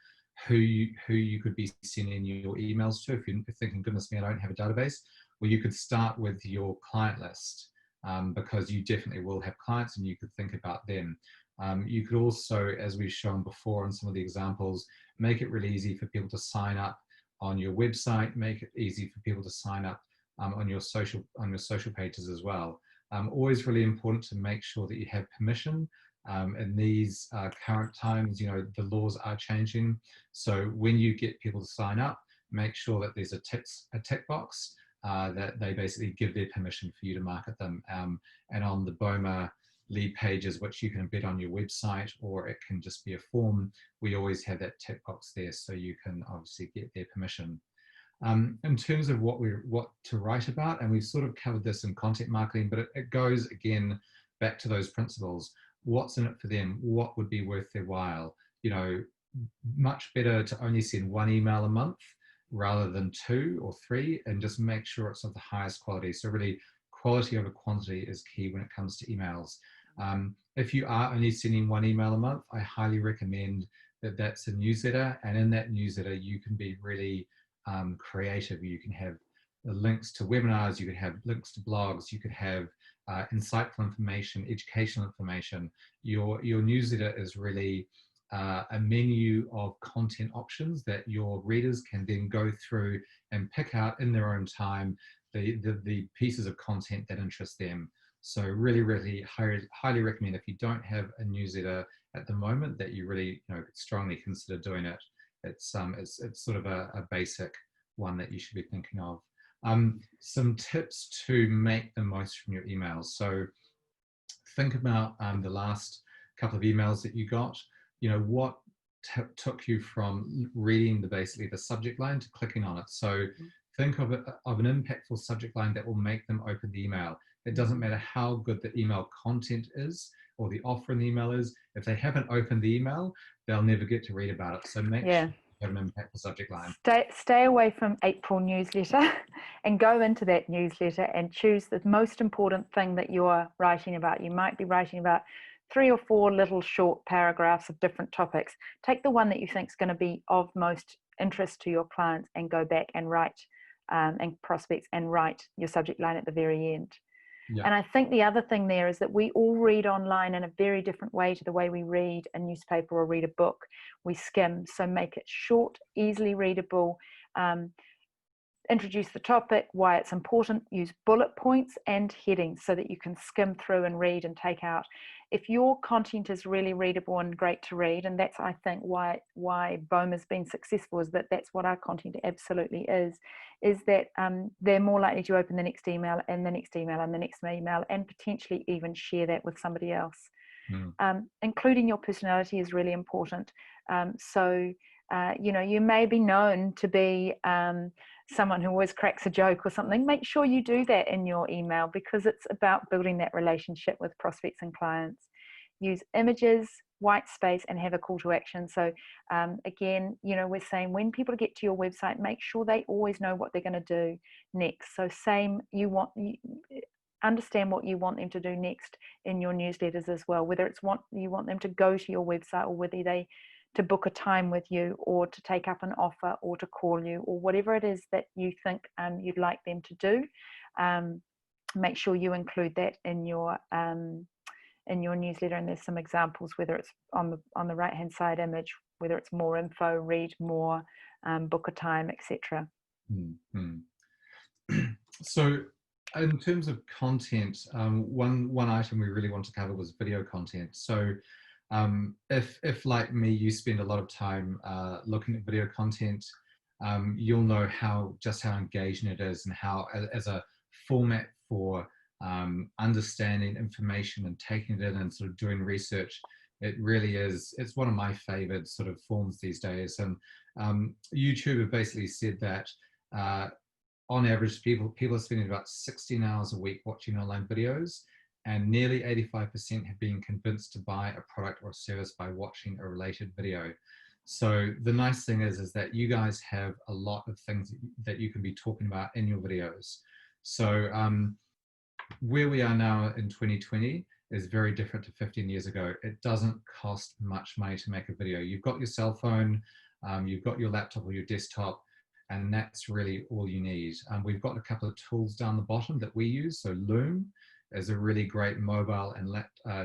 who you could be sending your emails to, if you're thinking, goodness me, I don't have a database, well, you could start with your client list, because you definitely will have clients, and you could think about them. You could also, as we've shown before in some of the examples, make it really easy for people to sign up on your website, make it easy for people to sign up on your social pages as well. Always really important to make sure that you have permission. In these current times, you know, the laws are changing. So when you get people to sign up, make sure that there's a tick box that they basically give their permission for you to market them. And on the BOMA lead pages, which you can embed on your website, or it can just be a form, we always have that tick box there, so you can obviously get their permission. In terms of what to write about, and we've sort of covered this in content marketing, but it goes again back to those principles. What's in it for them? What would be worth their while? You know, much better to only send one email a month rather than 2 or 3, and just make sure it's of the highest quality. So really, quality over quantity is key when it comes to emails. If you are only sending 1 email a month, I highly recommend that that's a newsletter, and in that newsletter you can be really creative. You can have links to webinars, you could have links to blogs, you could have insightful information, educational information. Your newsletter is really a menu of content options that your readers can then go through and pick out in their own time the pieces of content that interest them. So really highly recommend, if you don't have a newsletter at the moment, that you really strongly consider doing it. It's sort of a basic one that you should be thinking of. Some tips to make the most from your emails. So think about the last couple of emails that you got. What took you from reading basically the subject line to clicking on it. So think of an impactful subject line that will make them open the email. It doesn't matter how good the email content is or the offer in the email is. If they haven't opened the email, they'll never get to read about it. So make sure you have an impactful subject line. Stay away from April newsletter and go into that newsletter and choose the most important thing that you're writing about. You might be writing about 3 or 4 little short paragraphs of different topics. Take the one that you think is going to be of most interest to your clients and go back and write and prospects and write your subject line at the very end. Yeah. And I think the other thing there is that we all read online in a very different way to the way we read a newspaper or read a book. We skim, so make it short, easily readable. Introduce the topic, why it's important, use bullet points and headings so that you can skim through and read and take out. If your content is really readable and great to read, and that's, I think, why BOMA's been successful, is that that's what our content absolutely is that they're more likely to open the next email and the next email and the next email and potentially even share that with somebody else. Including your personality is really important. You may be known to be someone who always cracks a joke or something. Make sure you do that in your email, because it's about building that relationship with prospects and clients. Use images, white space, and have a call to action. So again, we're saying when people get to your website, make sure they always know what they're going to do next. So understand what you want them to do next in your newsletters as well, whether it's you want them to go to your website, or whether they to book a time with you, or to take up an offer, or to call you, or whatever it is that you think you'd like them to do. Make sure you include that in your newsletter. And there's some examples, whether it's on the right hand side image, whether it's more info, read more, book a time, etc. So in terms of content, one item we really want to cover was video content. So if like me, you spend a lot of time looking at video content, you'll know how engaging it is, and how as a format for understanding information and taking it in and sort of doing research, it really is. It's one of my favorite sort of forms these days. And YouTube have basically said that on average, people are spending about 16 hours a week watching online videos, and nearly 85% have been convinced to buy a product or service by watching a related video. So the nice thing is that you guys have a lot of things that you can be talking about in your videos. So where we are now in 2020 is very different to 15 years ago. It doesn't cost much money to make a video. You've got your cell phone, you've got your laptop or your desktop, and that's really all you need. We've got a couple of tools down the bottom that we use. So Loom is a really great mobile and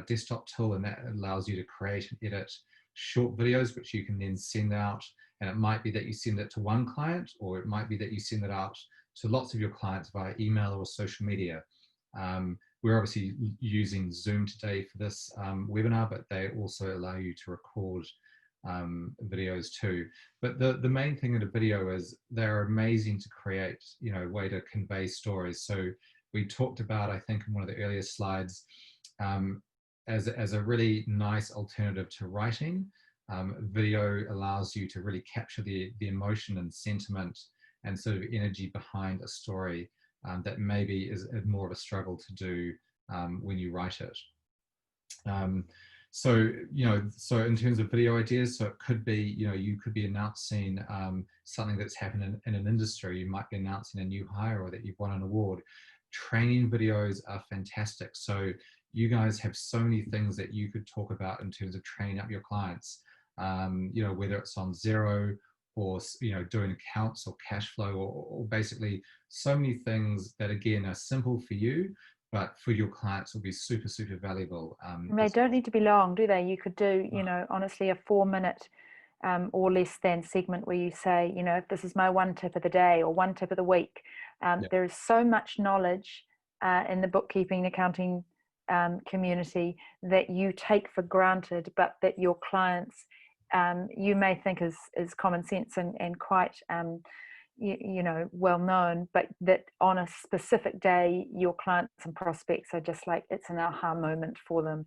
desktop tool, and that allows you to create and edit short videos, which you can then send out. And it might be that you send it to one client, or it might be that you send it out to lots of your clients via email or social media. we're obviously using Zoom today for this webinar, but they also allow you to record videos too. But the main thing in a video is they're amazing to create, you know, way to convey stories. So we talked about, I think in one of the earlier slides, as a really nice alternative to writing, video allows you to really capture the emotion and sentiment and sort of energy behind a story that maybe is more of a struggle to do when you write it. So, you know, so in terms of video ideas, so it could be, you know, you could be announcing something that's happened in an industry. You might be announcing a new hire or that you've won an award. Training videos are fantastic. So you guys have so many things that you could talk about in terms of training up your clients, you know, whether it's on Xero or, you know, doing accounts or cash flow or basically so many things that, again, are simple for you, but for your clients will be super, super valuable. They don't need to be long, do they? You could do, you know, honestly, a 4-minute or less than segment where you say, you know, if this is my one tip of the day or one tip of the week. There is so much knowledge in the bookkeeping and accounting community that you take for granted, but that your clients, you may think is common sense and quite you know, well known, but that on a specific day your clients and prospects are just like, it's an aha moment for them.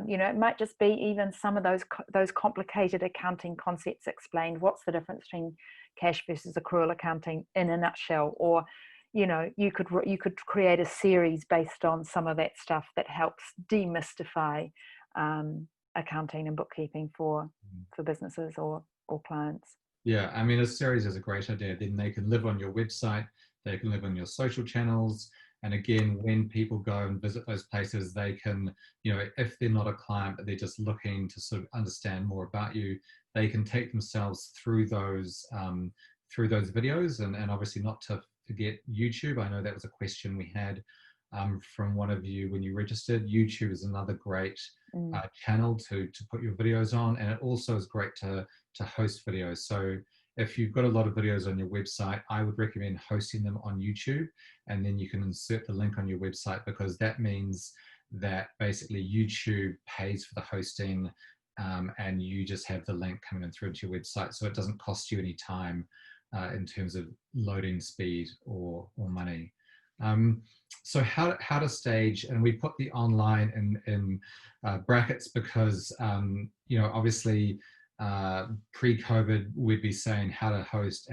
You know, it might just be even some of those complicated accounting concepts explained. What's the difference between cash versus accrual accounting in a nutshell? Or, you know, you could create a series based on some of that stuff that helps demystify accounting and bookkeeping for businesses or clients. Yeah, I mean, a series is a great idea. Then they can live on your website, they can live on your social channels. And again, when people go and visit those places, they can, you know, if they're not a client, but they're just looking to sort of understand more about you, they can take themselves through those videos. And obviously not to forget YouTube. I know that was a question we had from one of you when you registered. YouTube is another great channel to put your videos on. And it also is great to host videos. So if you've got a lot of videos on your website, I would recommend hosting them on YouTube, and then you can insert the link on your website, because that means that basically YouTube pays for the hosting and you just have the link coming in through into your website. So it doesn't cost you any time in terms of loading speed or money. So how to stage, and we put the online in brackets because, you know, obviously, pre-COVID, we'd be saying how to host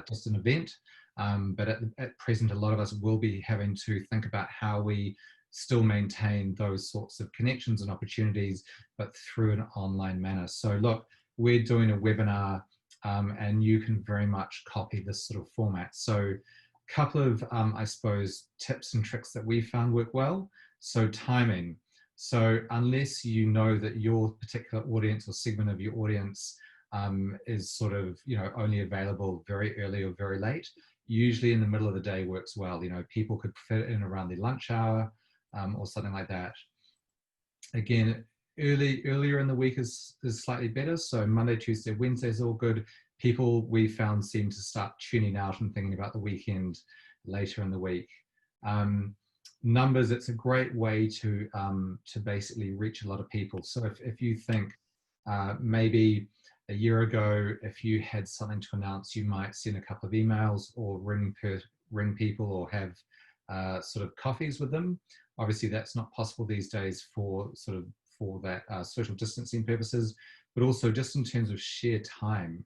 just an event. But at present, a lot of us will be having to think about how we still maintain those sorts of connections and opportunities, but through an online manner. So look, we're doing a webinar and you can very much copy this sort of format. So a couple of, I suppose, tips and tricks that we found work well. So timing. So unless you know that your particular audience or segment of your audience is sort of, you know, only available very early or very late, usually in the middle of the day works well. You know, people could fit in around their lunch hour or something like that. Again, earlier in the week is slightly better. So Monday, Tuesday, Wednesday is all good. People, we found, seem to start tuning out and thinking about the weekend later in the week. Numbers, it's a great way to basically reach a lot of people. So if you think maybe a year ago, if you had something to announce, you might send a couple of emails or ring people or have sort of coffees with them. Obviously, that's not possible these days for that social distancing purposes, but also just in terms of sheer time.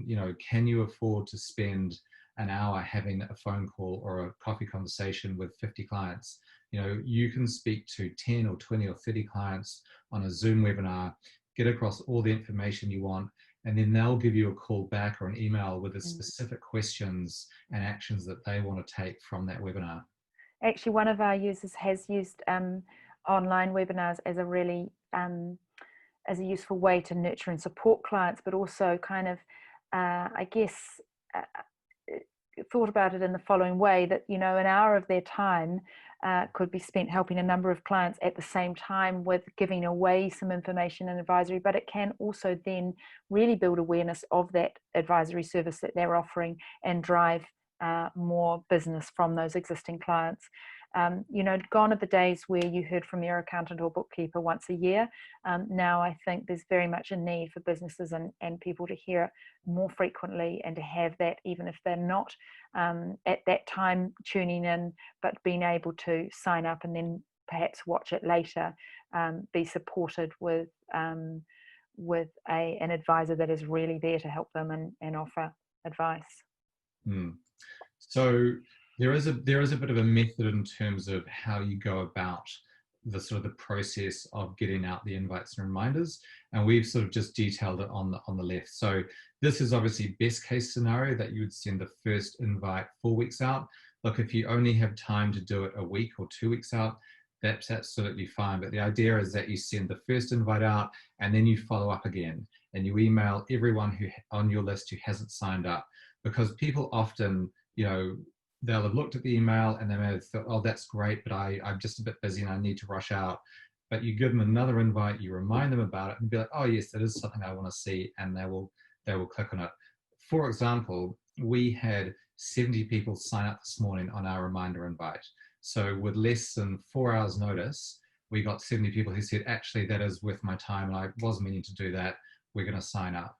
You know, can you afford to spend an hour having a phone call or a coffee conversation with 50 clients? You know, you can speak to 10 or 20 or 30 clients on a Zoom webinar, get across all the information you want, and then they'll give you a call back or an email with the specific questions and actions that they want to take from that webinar. Actually, one of our users has used online webinars as a really as a useful way to nurture and support clients, but also kind of, I guess, thought about it in the following way, that, you know, an hour of their time could be spent helping a number of clients at the same time with giving away some information and advisory, but it can also then really build awareness of that advisory service that they're offering and drive more business from those existing clients. You know, gone are the days where you heard from your accountant or bookkeeper once a year. Now I think there's very much a need for businesses and people to hear it more frequently, and to have that, even if they're not at that time tuning in, but being able to sign up and then perhaps watch it later, be supported with an advisor that is really there to help them and offer advice. So there is a bit of a method in terms of how you go about the sort of the process of getting out the invites and reminders, and we've sort of just detailed it on the left. So this is obviously best case scenario, that you would send the first invite 4 weeks out. Look, if you only have time to do it a week or 2 weeks out, that's absolutely fine. But the idea is that you send the first invite out, and then you follow up again, and you email everyone who on your list who hasn't signed up, because people often, you know, they'll have looked at the email and they may have thought, oh, that's great, but I'm just a bit busy and I need to rush out. But you give them another invite, you remind them about it, and be like, oh yes, that is something I want to see, and they will click on it. For example, we had 70 people sign up this morning on our reminder invite. So with less than 4 hours notice, we got 70 people who said, actually, that is worth my time, and I was meaning to do that. We're going to sign up.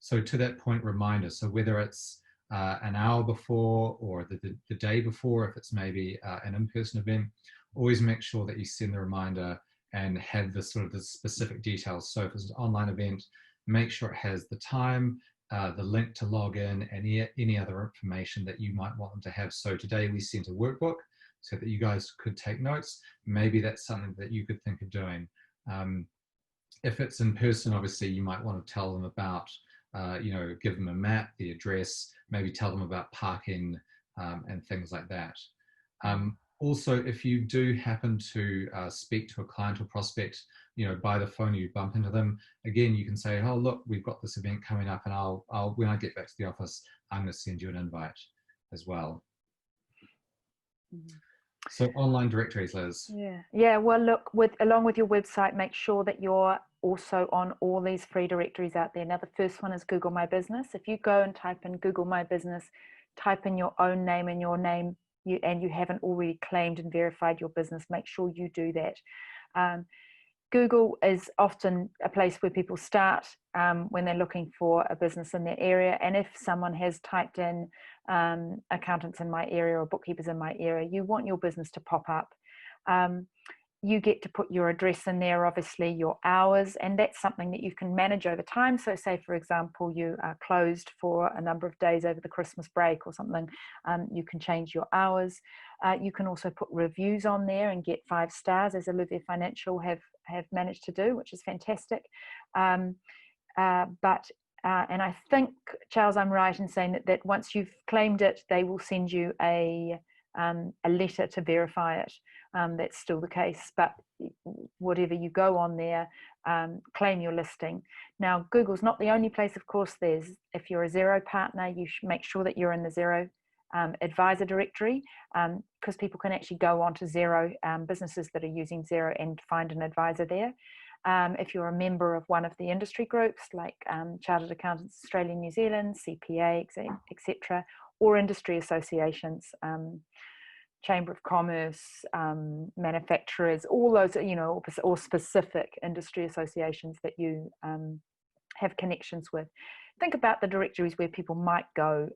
So to that point, reminder. So whether it's an hour before or the day before, if it's maybe an in-person event, always make sure that you send the reminder and have the sort of the specific details. So if it's an online event, make sure it has the time, the link to log in, and any other information that you might want them to have. So today we sent a workbook so that you guys could take notes. Maybe that's something that you could think of doing. If it's in person, obviously you might want to tell them about, you know, give them a map, the address, maybe tell them about parking and things like that. Also, if you do happen to speak to a client or prospect, you know, by the phone, you bump into them, again, you can say, oh, look, we've got this event coming up, and I'll when I get back to the office, I'm going to send you an invite as well. So online directories, Liz. Yeah. Well, look, along with your website, make sure that you're also on all these free directories out there. Now, the first one is Google My Business. If you go and type in Google My Business, type in your own name and your name, and you haven't already claimed and verified your business, make sure you do that. Google is often a place where people start when they're looking for a business in their area. And if someone has typed in accountants in my area or bookkeepers in my area, you want your business to pop up. You get to put your address in there, obviously your hours, and that's something that you can manage over time. So say, for example, you are closed for a number of days over the Christmas break or something, you can change your hours. You can also put reviews on there and get 5 stars, as Olivia Financial have managed to do, which is fantastic. And I think, Charles, I'm right in saying that once you've claimed it, they will send you a letter to verify it. That's still the case, but whatever, you go on there, claim your listing. Now, Google's not the only place, of course. If you're a Xero partner, you should make sure that you're in the Xero advisor directory, because people can actually go onto Xero, businesses that are using Xero, and find an advisor there. If you're a member of one of the industry groups like Chartered Accountants Australia, New Zealand, CPA, etc., or industry associations, Chamber of Commerce, manufacturers, all those, you know, or specific industry associations that you have connections with. Think about the directories where people might go,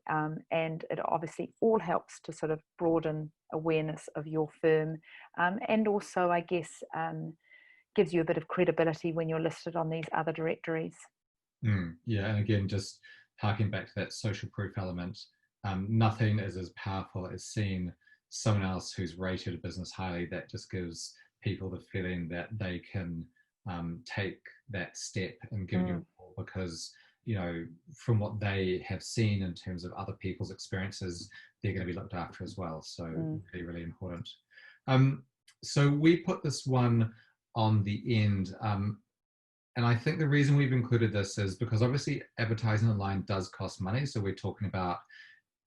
and it obviously all helps to sort of broaden awareness of your firm, and also, I guess, gives you a bit of credibility when you're listed on these other directories. Yeah, and again, just harking back to that social proof element, nothing is as powerful as seeing someone else who's rated a business highly. That just gives people the feeling that they can take that step and give you a call, because, you know, from what they have seen in terms of other people's experiences, they're going to be looked after as well. So really, really important. So we put this one on the end. And I think the reason we've included this is because obviously advertising online does cost money. So we're talking about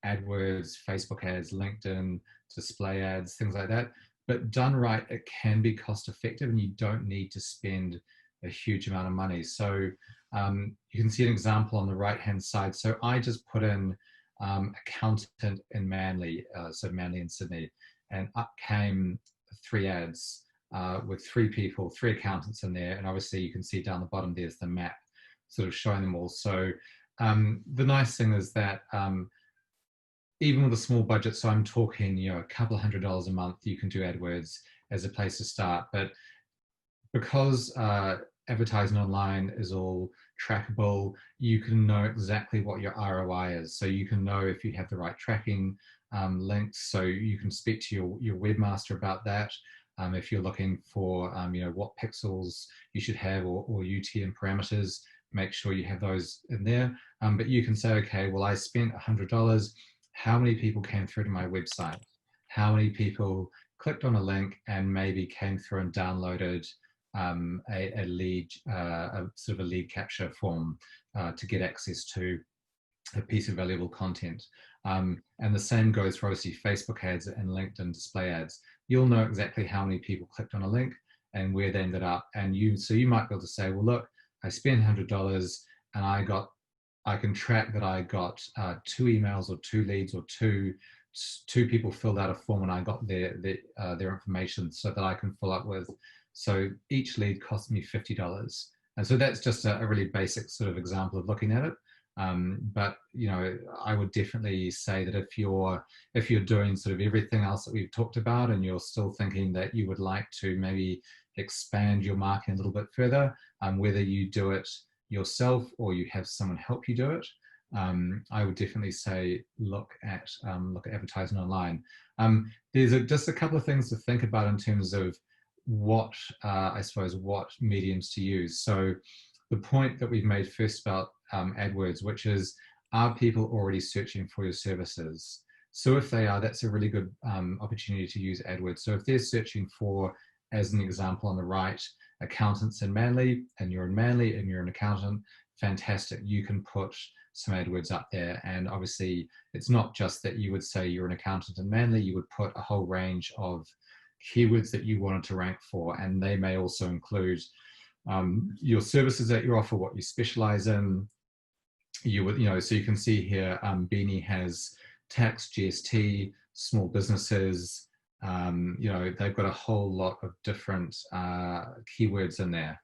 AdWords, Facebook ads, LinkedIn, display ads, things like that. But done right, it can be cost effective, and you don't need to spend a huge amount of money. So you can see an example on the right hand side. So I just put in accountant in Manly, so Manly in Sydney, and up came 3 ads with 3 people, 3 accountants in there, and obviously you can see down the bottom there's the map sort of showing them all. So the nice thing is that even with a small budget, so I'm talking, you know, a couple of $100 a month, you can do AdWords as a place to start. But because advertising online is all trackable, you can know exactly what your ROI is. So you can know if you have the right tracking links. So you can speak to your webmaster about that. If you're looking for, you know, what pixels you should have or UTM parameters, make sure you have those in there. But you can say, okay, well, I spent $100. How many people came through to my website? How many people clicked on a link and maybe came through and downloaded a lead, sort of a lead capture form to get access to a piece of valuable content. And the same goes for obviously Facebook ads and LinkedIn display ads. You'll know exactly how many people clicked on a link and where they ended up. And so you might be able to say, well, look, I spent $100 and I can track that I got 2 emails or 2 leads or two people filled out a form and I got their information so that I can follow up with. So each lead cost me $50. And so that's just a really basic sort of example of looking at it. But, you know, I would definitely say that if you're doing sort of everything else that we've talked about and you're still thinking that you would like to maybe expand your marketing a little bit further, whether you do it yourself or you have someone help you do it, I would definitely say look at advertising online. There's just a couple of things to think about in terms of what I suppose what mediums to use. So the point that we've made first about AdWords, which is, are people already searching for your services? So if they are, that's a really good opportunity to use AdWords. So if they're searching for, as an example on the right, accountants in Manly, and you're in Manly and you're an accountant, fantastic. You can put some AdWords up there. And obviously it's not just that you would say you're an accountant in Manly, you would put a whole range of keywords that you wanted to rank for. And they may also include your services that you offer, what you specialize in. You would, you know, so you can see here, Beanie has tax, GST, small businesses. You know, they've got a whole lot of different keywords in there.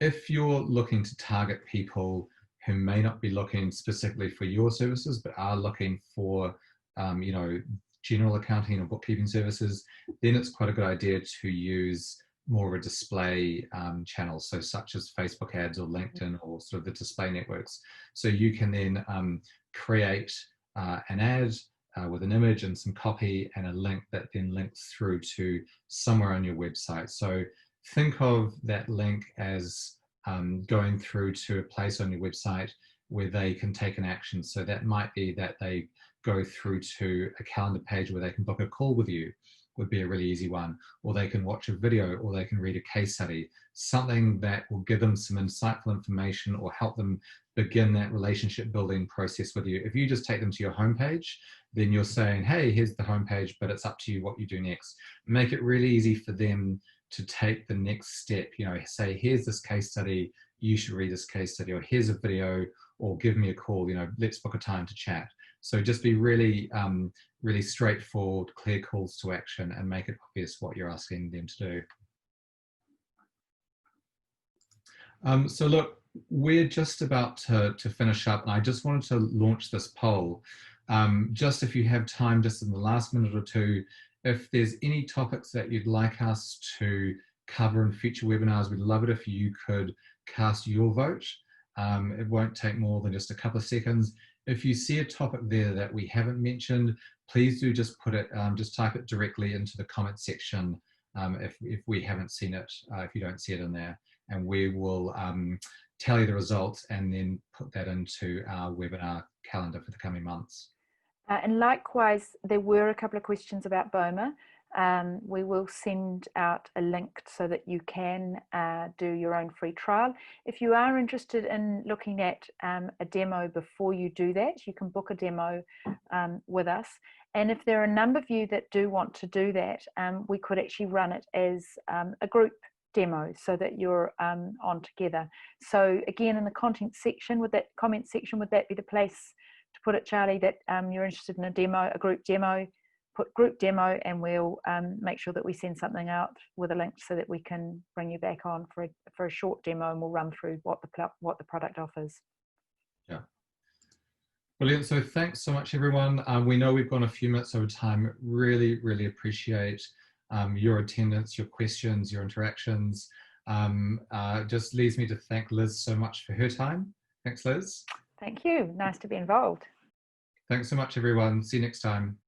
If you're looking to target people who may not be looking specifically for your services, but are looking for, you know, general accounting or bookkeeping services, then it's quite a good idea to use more of a display channel, so such as Facebook ads or LinkedIn or sort of the display networks. So you can then create an ad with an image and some copy and a link that then links through to somewhere on your website. So think of that link as going through to a place on your website where they can take an action. So that might be that they go through to a calendar page where they can book a call with you, would be a really easy one, or they can watch a video, or they can read a case study, something that will give them some insightful information or help them begin that relationship building process with you. If you just take them to your homepage, then you're saying, hey, here's the homepage, but it's up to you what you do next. Make it really easy for them to take the next step. You know, say, here's this case study, you should read this case study, or here's a video, or give me a call, you know, let's book a time to chat. So just be really, really straightforward, clear calls to action, and make it obvious what you're asking them to do. So look, we're just about to finish up, and I just wanted to launch this poll. Just if you have time, just in the last minute or two, if there's any topics that you'd like us to cover in future webinars, we'd love it if you could cast your vote. It won't take more than just a couple of seconds. If you see a topic there that we haven't mentioned, please do just put it, just type it directly into the comment section if we haven't seen it, if you don't see it in there, and we will tally the results and then put that into our webinar calendar for the coming months. And likewise, there were a couple of questions about BOMA. We will send out a link so that you can do your own free trial. If you are interested in looking at a demo before you do that, you can book a demo with us. And if there are a number of you that do want to do that, we could actually run it as a group demo so that you're on together. So again, in the content section, comment section, would that be the place to put it, Charlie, that you're interested in a demo, a group demo, put group demo, and we'll make sure that we send something out with a link so that we can bring you back on for a short demo, and we'll run through what the product offers. Yeah. Brilliant. So thanks so much, everyone. We know we've gone a few minutes over time. Really, really appreciate your attendance, your questions, your interactions. Just leaves me to thank Liz so much for her time. Thanks, Liz. Thank you. Nice to be involved. Thanks so much, everyone. See you next time.